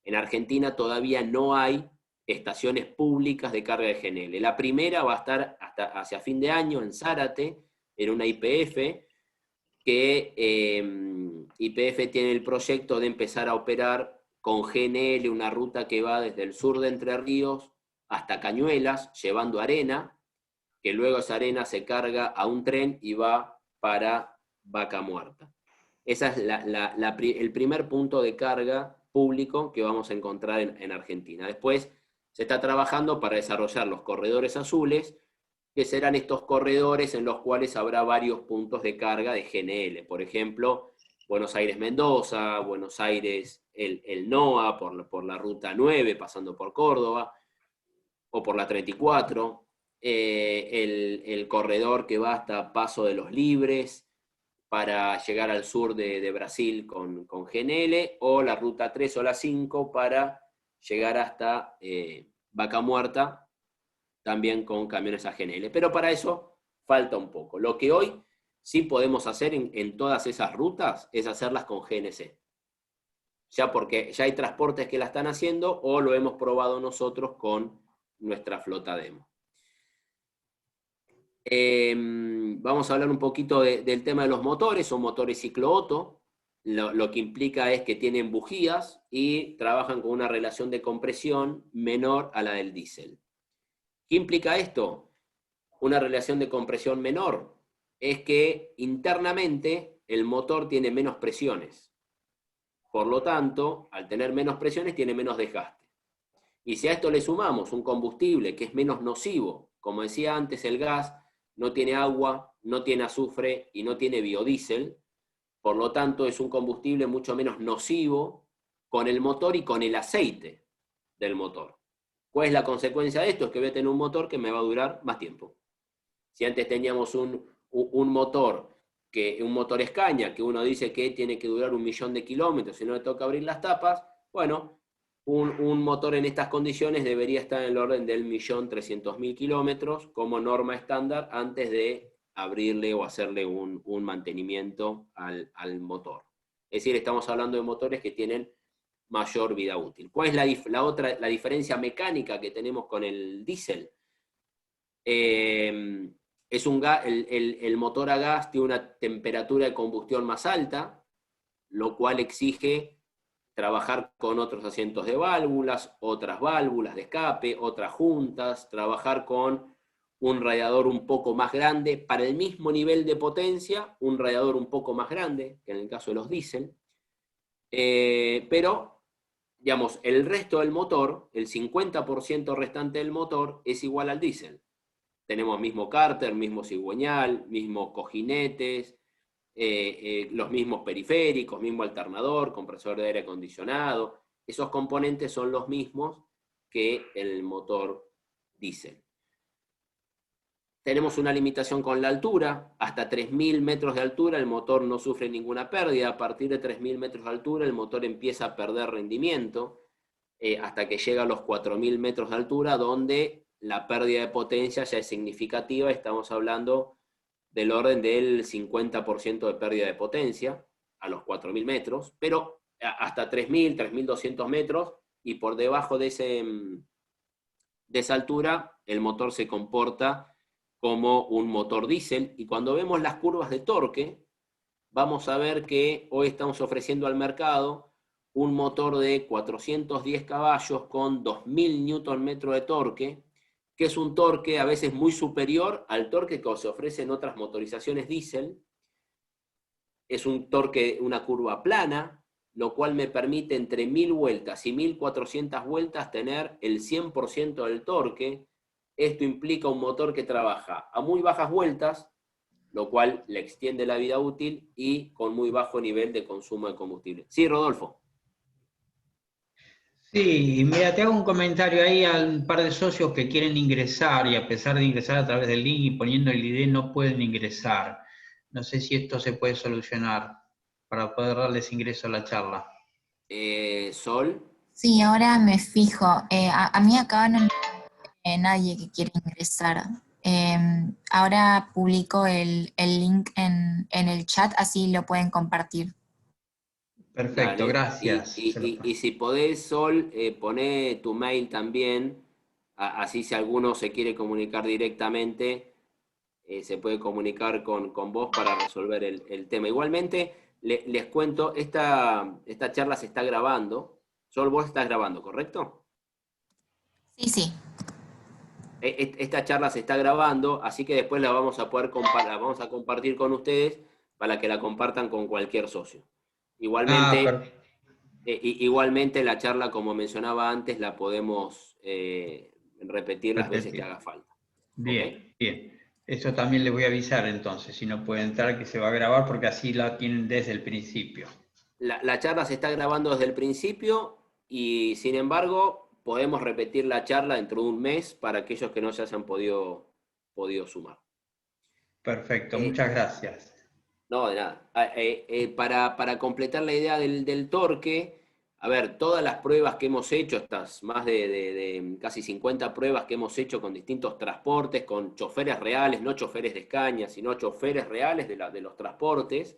En Argentina todavía no hay estaciones públicas de carga de GNL. La primera va a estar hacia fin de año en Zárate, en una YPF, que YPF tiene el proyecto de empezar a operar con GNL una ruta que va desde el sur de Entre Ríos hasta Cañuelas, llevando arena, que luego esa arena se carga a un tren y va para Vaca Muerta. Ese es el primer punto de carga público que vamos a encontrar en Argentina. Después se está trabajando para desarrollar los corredores azules, que serán estos corredores en los cuales habrá varios puntos de carga de GNL. Por ejemplo, Buenos Aires-Mendoza, Buenos Aires, el NOA por la ruta 9, pasando por Córdoba, o por la 34, el corredor que va hasta Paso de los Libres, para llegar al sur de Brasil con GNL, o la ruta 3 o la 5 para llegar hasta Vaca Muerta, también con camiones a GNL. Pero para eso falta un poco. Lo que hoy sí podemos hacer en todas esas rutas es hacerlas con GNC. Ya porque ya hay transportes que la están haciendo o lo hemos probado nosotros con nuestra flota demo. Vamos a hablar un poquito del tema de los motores. Son motores ciclo Otto. Lo que implica es que tienen bujías y trabajan con una relación de compresión menor a la del diésel. ¿Qué implica esto? una relación de compresión menor? Es que internamente el motor tiene menos presiones. Por lo tanto, al tener menos presiones, tiene menos desgaste. Y si a esto le sumamos un combustible que es menos nocivo, como decía antes, el gas no tiene agua, no tiene azufre y no tiene biodiesel, por lo tanto es un combustible mucho menos nocivo con el motor y con el aceite del motor. ¿Cuál es la consecuencia de esto? Es que voy a tener un motor que me va a durar más tiempo. Si antes teníamos un motor Scania, que uno dice que tiene que durar 1.000.000 de kilómetros, si no le toca abrir las tapas, bueno, un motor en estas condiciones debería estar en el orden del 1.300.000 kilómetros como norma estándar antes de abrirle o hacerle un mantenimiento al motor. Es decir, estamos hablando de motores que tienen mayor vida útil. ¿Cuál es la diferencia mecánica que tenemos con el diésel? El motor a gas tiene una temperatura de combustión más alta, lo cual exige trabajar con otros asientos de válvulas, otras válvulas de escape, otras juntas, trabajar con un radiador un poco más grande, para el mismo nivel de potencia, un radiador un poco más grande, que en el caso de los diésel, pero, digamos, el resto del motor, el 50% restante del motor, es igual al diésel. Tenemos mismo cárter, mismo cigüeñal, mismos cojinetes, los mismos periféricos, mismo alternador, compresor de aire acondicionado. Esos componentes son los mismos que el motor diésel. Tenemos una limitación con la altura. Hasta 3.000 metros de altura el motor no sufre ninguna pérdida. A partir de 3.000 metros de altura el motor empieza a perder rendimiento hasta que llega a los 4.000 metros de altura, donde la pérdida de potencia ya es significativa. Estamos hablando del orden del 50% de pérdida de potencia a los 4.000 metros, pero hasta 3.000, 3.200 metros, y por debajo de esa altura el motor se comporta como un motor diésel. Y cuando vemos las curvas de torque, vamos a ver que hoy estamos ofreciendo al mercado un motor de 410 caballos con 2.000 Nm de torque, que es un torque a veces muy superior al torque que se ofrece en otras motorizaciones diésel. Es un torque, una curva plana, lo cual me permite entre 1.000 vueltas y 1.400 vueltas tener el 100% del torque. Esto implica un motor que trabaja a muy bajas vueltas, lo cual le extiende la vida útil y con muy bajo nivel de consumo de combustible. Sí, Rodolfo. Sí, mira, te hago un comentario ahí a un par de socios que quieren ingresar y a pesar de ingresar a través del link y poniendo el ID no pueden ingresar. No sé si esto se puede solucionar para poder darles ingreso a la charla. Sol. Sí, ahora me fijo. A mí acá no hay nadie que quiera ingresar. Ahora publico el link en el chat, así lo pueden compartir. Perfecto, Dale. gracias. Y si podés, Sol, poné tu mail también, así si alguno se quiere comunicar directamente, se puede comunicar con vos para resolver el tema. Igualmente, les cuento, esta charla se está grabando. Sol, vos estás grabando, ¿correcto? Sí, sí. Esta charla se está grabando, así que después la vamos a poder compartir con ustedes para que la compartan con cualquier socio. Igualmente, igualmente la charla, como mencionaba antes, la podemos repetir las veces que haga falta. Bien, ¿Okay? bien. Eso también les voy a avisar entonces, si no pueden entrar, que se va a grabar porque así la tienen desde el principio. La charla se está grabando desde el principio y, sin embargo, podemos repetir la charla dentro de un mes para aquellos que no se hayan podido sumar. Perfecto, muchas gracias. No, de nada. Para completar la idea del torque, a ver, todas las pruebas que hemos hecho, estas más de casi 50 pruebas que hemos hecho con distintos transportes, con choferes reales, no choferes de Scania, sino choferes reales de los transportes,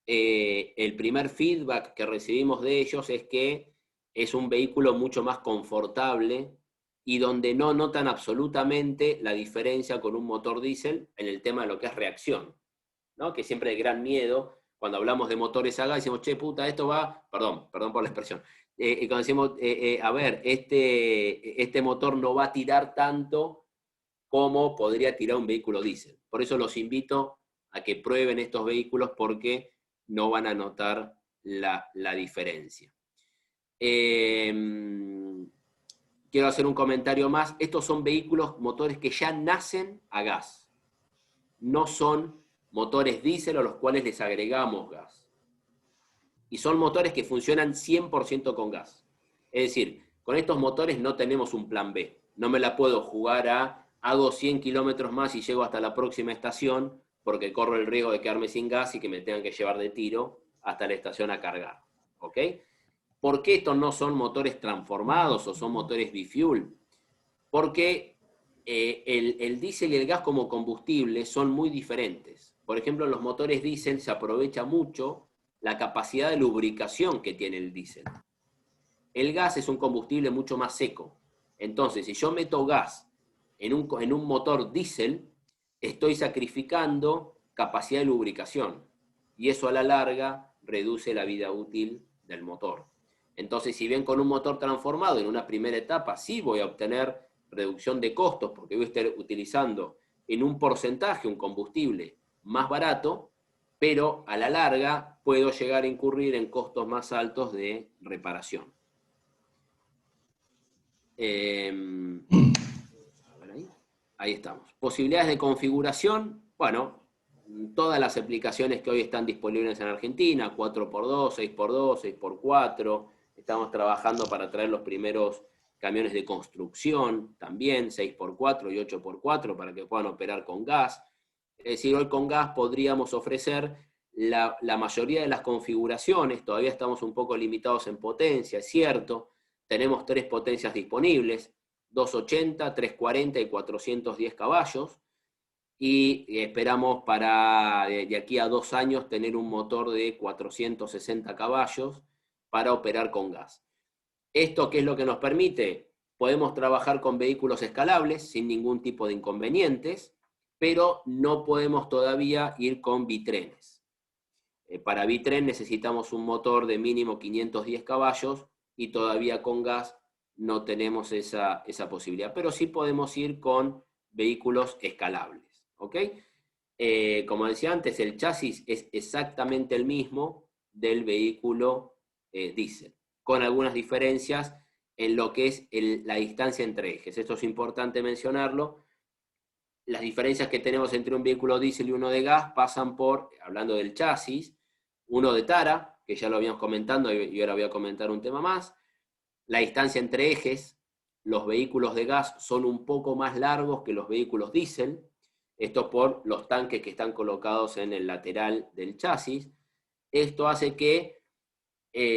el primer feedback que recibimos de ellos es que es un vehículo mucho más confortable y donde no notan absolutamente la diferencia con un motor diésel en el tema de lo que es reacción, ¿no? Que siempre hay gran miedo cuando hablamos de motores a gas, decimos, che, puta, esto va, perdón por la expresión, y cuando decimos, a ver, este motor no va a tirar tanto cómo podría tirar un vehículo diésel. Por eso los invito a que prueben estos vehículos porque no van a notar la diferencia. Quiero hacer un comentario más. Estos son vehículos, motores que ya nacen a gas. No son motores diésel a los cuales les agregamos gas. Y son motores que funcionan 100% con gas. Es decir, con estos motores no tenemos un plan B. No me la puedo jugar a hago 100 kilómetros más y llego hasta la próxima estación porque corro el riesgo de quedarme sin gas y que me tengan que llevar de tiro hasta la estación a cargar. ¿Ok? ¿Por qué estos no son motores transformados o son motores bifuel? Porque el diésel y el gas como combustible son muy diferentes. Por ejemplo, en los motores diésel se aprovecha mucho la capacidad de lubricación que tiene el diésel. El gas es un combustible mucho más seco. Entonces, si yo meto gas en un motor diésel, estoy sacrificando capacidad de lubricación. Y eso a la larga reduce la vida útil del motor. Entonces, si bien con un motor transformado en una primera etapa sí voy a obtener reducción de costos porque voy a estar utilizando en un porcentaje un combustible más barato, pero a la larga puedo llegar a incurrir en costos más altos de reparación. Ahí estamos. Posibilidades de configuración. Bueno, todas las aplicaciones que hoy están disponibles en Argentina, 4x2, 6x2, 6x4. Estamos trabajando para traer los primeros camiones de construcción, también 6x4 y 8x4, para que puedan operar con gas. Es decir, hoy con gas podríamos ofrecer la mayoría de las configuraciones. Todavía estamos un poco limitados en potencia, es cierto. Tenemos 3 potencias disponibles, 280, 340 y 410 caballos. Y esperamos para de aquí a 2 años tener un motor de 460 caballos para operar con gas. ¿Esto qué es lo que nos permite? Podemos trabajar con vehículos escalables sin ningún tipo de inconvenientes, pero no podemos todavía ir con bitrenes. Para bitren necesitamos un motor de mínimo 510 caballos y todavía con gas no tenemos esa posibilidad. Pero sí podemos ir con vehículos escalables. ¿Ok? Como decía antes, el chasis es exactamente el mismo del vehículo diésel, con algunas diferencias en lo que es la distancia entre ejes. Esto es importante mencionarlo. Las diferencias que tenemos entre un vehículo diésel y uno de gas pasan por, hablando del chasis, uno de tara, que ya lo habíamos comentado y ahora voy a comentar un tema más. La distancia entre ejes, los vehículos de gas son un poco más largos que los vehículos diésel. Esto por los tanques que están colocados en el lateral del chasis. Esto hace que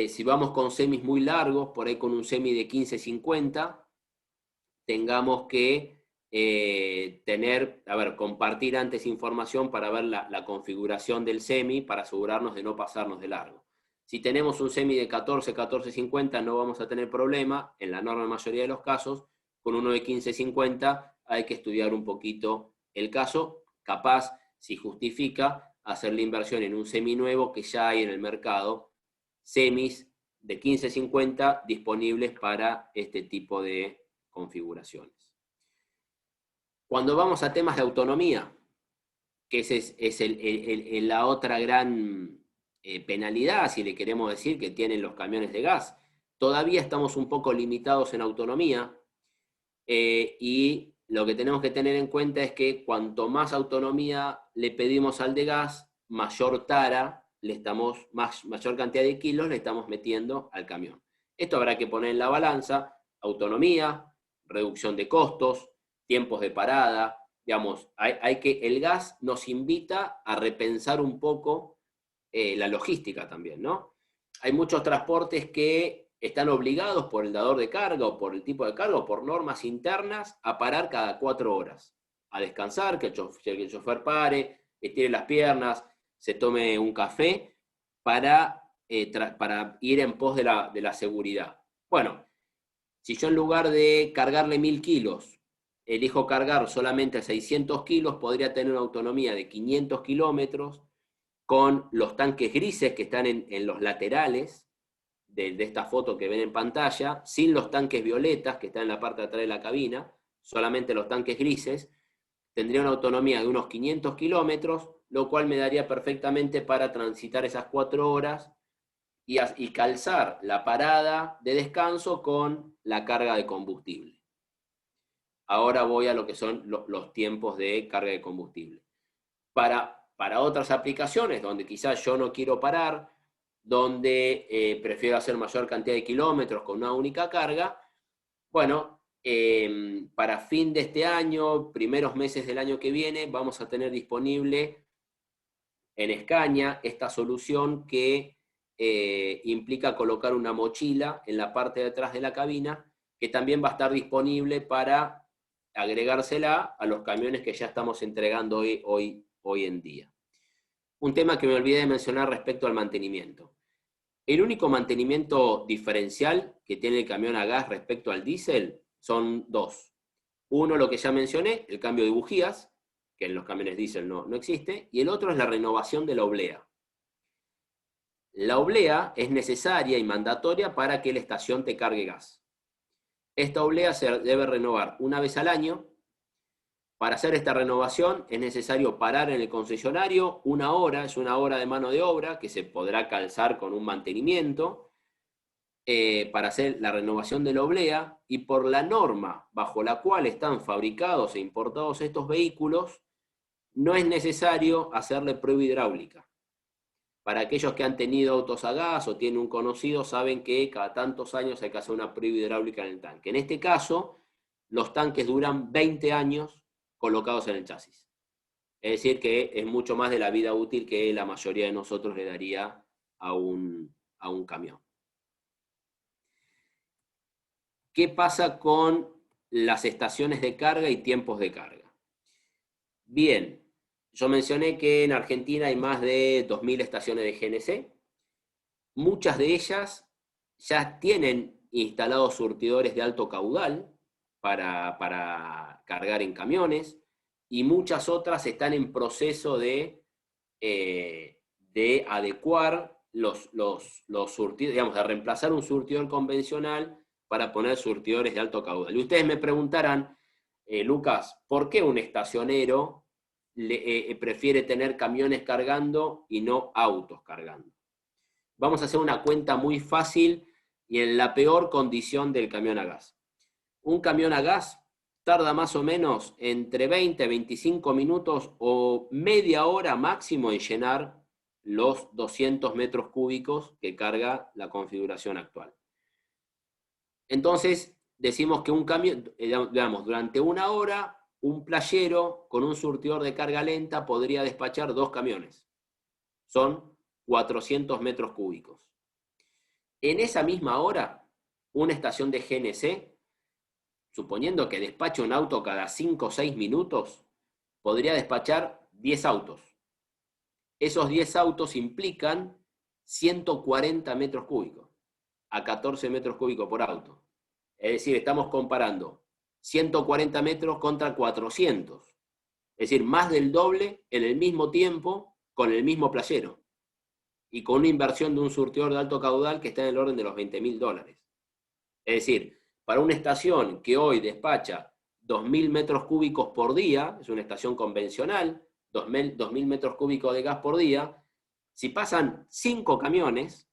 si vamos con semis muy largos, por ahí con un semi de 15-50, tengamos que compartir antes información para ver la configuración del semi para asegurarnos de no pasarnos de largo. Si tenemos un semi de 14-50 no vamos a tener problema, en la enorme mayoría de los casos. Con uno de 15-50 hay que estudiar un poquito el caso, capaz, si justifica, hacer la inversión en un semi nuevo que ya hay en el mercado, semis de 15-50 disponibles para este tipo de configuraciones. Cuando vamos a temas de autonomía, que es la otra gran penalidad, si le queremos decir, que tienen los camiones de gas, todavía estamos un poco limitados en autonomía y lo que tenemos que tener en cuenta es que cuanto más autonomía le pedimos al de gas, mayor tara, mayor cantidad de kilos le estamos metiendo al camión. Esto habrá que poner en la balanza: autonomía, reducción de costos, tiempos de parada. Digamos, el gas nos invita a repensar un poco la logística también, ¿no? Hay muchos transportes que están obligados por el dador de carga o por el tipo de carga o por normas internas a parar cada 4 horas, a descansar, que el chofer pare, estire las piernas, se tome un café para ir en pos de la seguridad. Bueno, si yo en lugar de cargarle 1000 kilos, elijo cargar solamente 600 kilos, podría tener una autonomía de 500 kilómetros con los tanques grises que están en los laterales de esta foto que ven en pantalla, sin los tanques violetas que están en la parte de atrás de la cabina, solamente los tanques grises. tendría una autonomía de unos 500 kilómetros, lo cual me daría perfectamente para transitar esas 4 horas y calzar la parada de descanso con la carga de combustible. Ahora voy a lo que son los tiempos de carga de combustible. Para otras aplicaciones, donde quizás yo no quiero parar, donde prefiero hacer mayor cantidad de kilómetros con una única carga, bueno, para fin de este año, primeros meses del año que viene, vamos a tener disponible en Escaña esta solución que implica colocar una mochila en la parte de atrás de la cabina, que también va a estar disponible para agregársela a los camiones que ya estamos entregando hoy en día. Un tema que me olvidé de mencionar respecto al mantenimiento. El único mantenimiento diferencial que tiene el camión a gas respecto al diésel son 2. Uno, lo que ya mencioné, el cambio de bujías, que en los camiones diésel no existe, y el otro es la renovación de la oblea. La oblea es necesaria y mandatoria para que la estación te cargue gas. Esta oblea se debe renovar una vez al año. Para hacer esta renovación es necesario parar en el concesionario 1 hora, es 1 hora de mano de obra que se podrá calzar con un mantenimiento para hacer la renovación de la oblea, y por la norma bajo la cual están fabricados e importados estos vehículos, no es necesario hacerle prueba hidráulica. Para aquellos que han tenido autos a gas o tienen un conocido, saben que cada tantos años hay que hacer una prueba hidráulica en el tanque. En este caso, los tanques duran 20 años colocados en el chasis. Es decir, que es mucho más de la vida útil que la mayoría de nosotros le daría a un camión. ¿Qué pasa con las estaciones de carga y tiempos de carga? Bien, yo mencioné que en Argentina hay más de 2.000 estaciones de GNC. Muchas de ellas ya tienen instalados surtidores de alto caudal para cargar en camiones, y muchas otras están en proceso de adecuar los surtidores, digamos, de reemplazar un surtidor convencional para poner surtidores de alto caudal. Y ustedes me preguntarán, Lucas, ¿por qué un estacionero prefiere tener camiones cargando y no autos cargando? Vamos a hacer una cuenta muy fácil y en la peor condición del camión a gas. Un camión a gas tarda más o menos entre 20 a 25 minutos o media hora máximo en llenar los 200 metros cúbicos que carga la configuración actual. Entonces, decimos que un camión, digamos, durante 1 hora, un playero con un surtidor de carga lenta podría despachar 2 camiones. Son 400 metros cúbicos. En esa misma hora, una estación de GNC, suponiendo que despache un auto cada 5 o 6 minutos, podría despachar 10 autos. Esos 10 autos implican 140 metros cúbicos, a 14 metros cúbicos por auto. Es decir, estamos comparando 140 metros contra 400. Es decir, más del doble en el mismo tiempo con el mismo playero. Y con una inversión de un surtidor de alto caudal que está en el orden de los $20.000. Es decir, para una estación que hoy despacha 2.000 metros cúbicos por día, es una estación convencional, 2.000 metros cúbicos de gas por día, si pasan 5 camiones,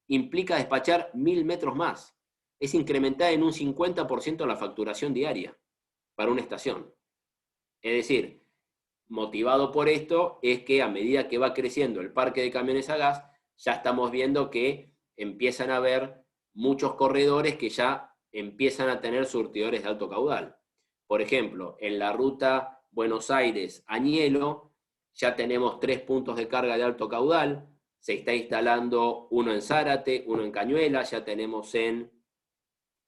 implica despachar 1.000 metros más. Es incrementar en un 50% la facturación diaria para una estación. Es decir, motivado por esto es que a medida que va creciendo el parque de camiones a gas, ya estamos viendo que empiezan a haber muchos corredores que ya empiezan a tener surtidores de alto caudal. Por ejemplo, en la ruta Buenos Aires-Añelo ya tenemos 3 puntos de carga de alto caudal, se está instalando uno en Zárate, uno en Cañuela, ya tenemos en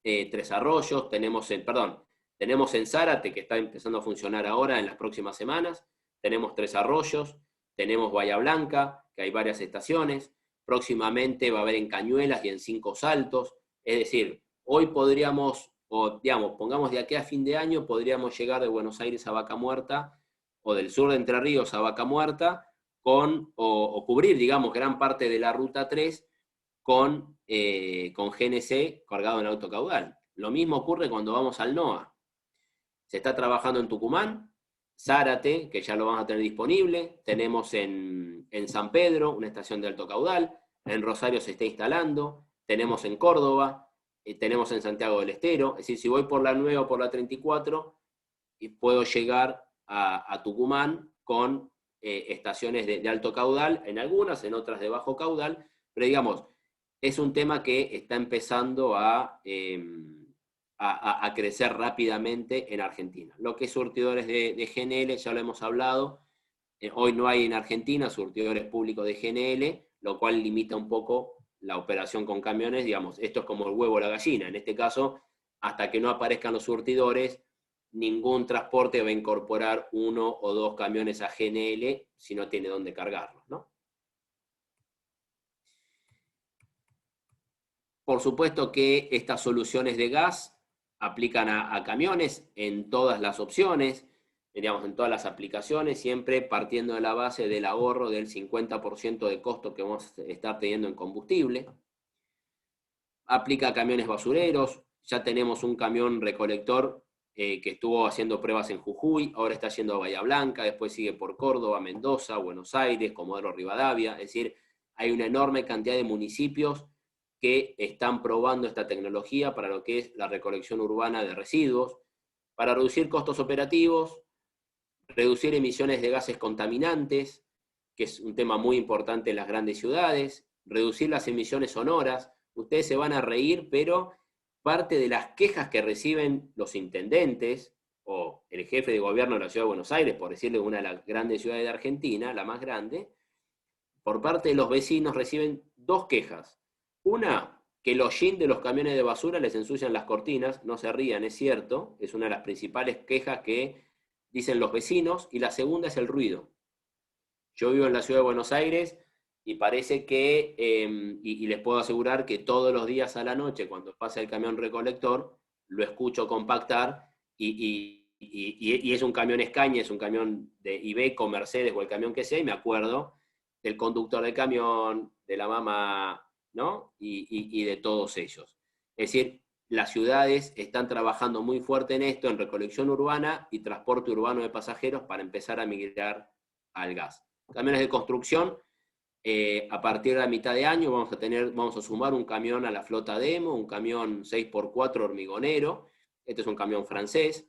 Tres Arroyos, tenemos en Zárate, que está empezando a funcionar ahora en las próximas semanas, tenemos Tres Arroyos, tenemos Bahía Blanca, que hay varias estaciones, próximamente va a haber en Cañuelas y en Cinco Saltos. Es decir, hoy podríamos, o digamos, pongamos de aquí a fin de año, podríamos llegar de Buenos Aires a Vaca Muerta, o del sur de Entre Ríos a Vaca Muerta, o cubrir, digamos, gran parte de la Ruta 3 con GNC cargado en alto caudal. Lo mismo ocurre cuando vamos al NOA. Se está trabajando en Tucumán, Zárate, que ya lo vamos a tener disponible, tenemos en San Pedro una estación de alto caudal, en Rosario se está instalando, tenemos en Córdoba, tenemos en Santiago del Estero, es decir, si voy por la 9 o por la 34, puedo llegar a Tucumán con estaciones de alto caudal, en algunas, en otras de bajo caudal, pero digamos, es un tema que está empezando a crecer rápidamente en Argentina. Lo que es surtidores de GNL, ya lo hemos hablado, hoy no hay en Argentina surtidores públicos de GNL, lo cual limita un poco la operación con camiones, digamos, esto es como el huevo o la gallina, en este caso, hasta que no aparezcan los surtidores, ningún transporte va a incorporar 1 o 2 camiones a GNL si no tiene dónde cargarlos, ¿no? Por supuesto que estas soluciones de gas aplican a camiones en todas las opciones, digamos, en todas las aplicaciones, siempre partiendo de la base del ahorro del 50% de costo que vamos a estar teniendo en combustible. Aplica a camiones basureros, ya tenemos un camión recolector que estuvo haciendo pruebas en Jujuy, ahora está yendo a Bahía Blanca, después sigue por Córdoba, Mendoza, Buenos Aires, Comodoro Rivadavia, es decir, hay una enorme cantidad de municipios que están probando esta tecnología para lo que es la recolección urbana de residuos, para reducir costos operativos, reducir emisiones de gases contaminantes, que es un tema muy importante en las grandes ciudades, reducir las emisiones sonoras. Ustedes se van a reír, pero parte de las quejas que reciben los intendentes o el jefe de gobierno de la Ciudad de Buenos Aires, por decirle una de las grandes ciudades de Argentina, la más grande, por parte de los vecinos reciben 2 quejas. Una, que el hollín de los camiones de basura les ensucian las cortinas, no se rían, es cierto, es una de las principales quejas que dicen los vecinos, y la segunda es el ruido. Yo vivo en la Ciudad de Buenos Aires y parece que, y les puedo asegurar que todos los días a la noche, cuando pasa el camión recolector, lo escucho compactar, y es un camión Scania, es un camión de Iveco, Mercedes o el camión que sea, y me acuerdo del conductor del camión, de la mamá, ¿no? Y de todos ellos. Es decir, las ciudades están trabajando muy fuerte en esto, en recolección urbana y transporte urbano de pasajeros para empezar a migrar al gas. Camiones de construcción, a partir de la mitad de año vamos a sumar un camión a la flota demo, un camión 6x4 hormigonero, este es un camión francés,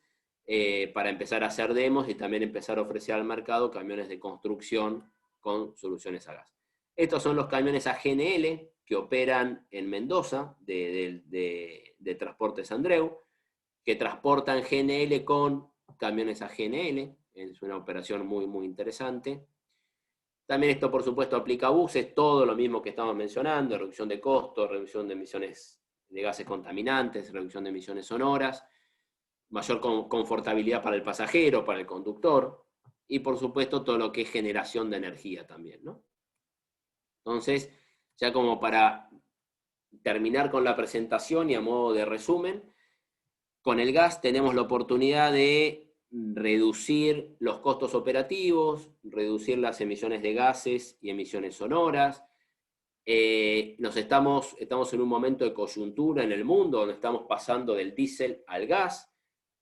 para empezar a hacer demos y también empezar a ofrecer al mercado camiones de construcción con soluciones a gas. Estos son los camiones a GNL que operan en Mendoza, de Transportes Andreu, que transportan GNL con camiones a GNL, es una operación muy, muy interesante. También esto, por supuesto, aplica a buses, todo lo mismo que estamos mencionando, reducción de costos, reducción de emisiones de gases contaminantes, reducción de emisiones sonoras, mayor confortabilidad para el pasajero, para el conductor, y por supuesto todo lo que es generación de energía también, ¿no? Entonces, ya como para terminar con la presentación y a modo de resumen, con el gas tenemos la oportunidad de reducir los costos operativos, reducir las emisiones de gases y emisiones sonoras. Estamos en un momento de coyuntura en el mundo donde estamos pasando del diésel al gas.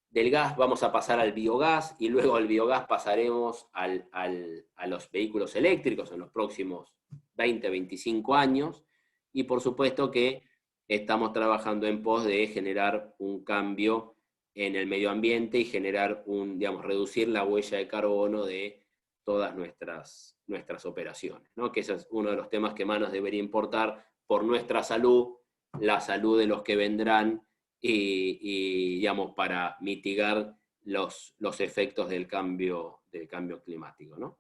Del gas vamos a pasar al biogás y luego al biogás pasaremos a los vehículos eléctricos en los próximos 20, 25 años. Y por supuesto que estamos trabajando en pos de generar un cambio en el medio ambiente y generar reducir la huella de carbono de todas nuestras operaciones, ¿no? Que ese es uno de los temas que más nos debería importar por nuestra salud, la salud de los que vendrán y para mitigar los efectos del cambio climático, ¿no?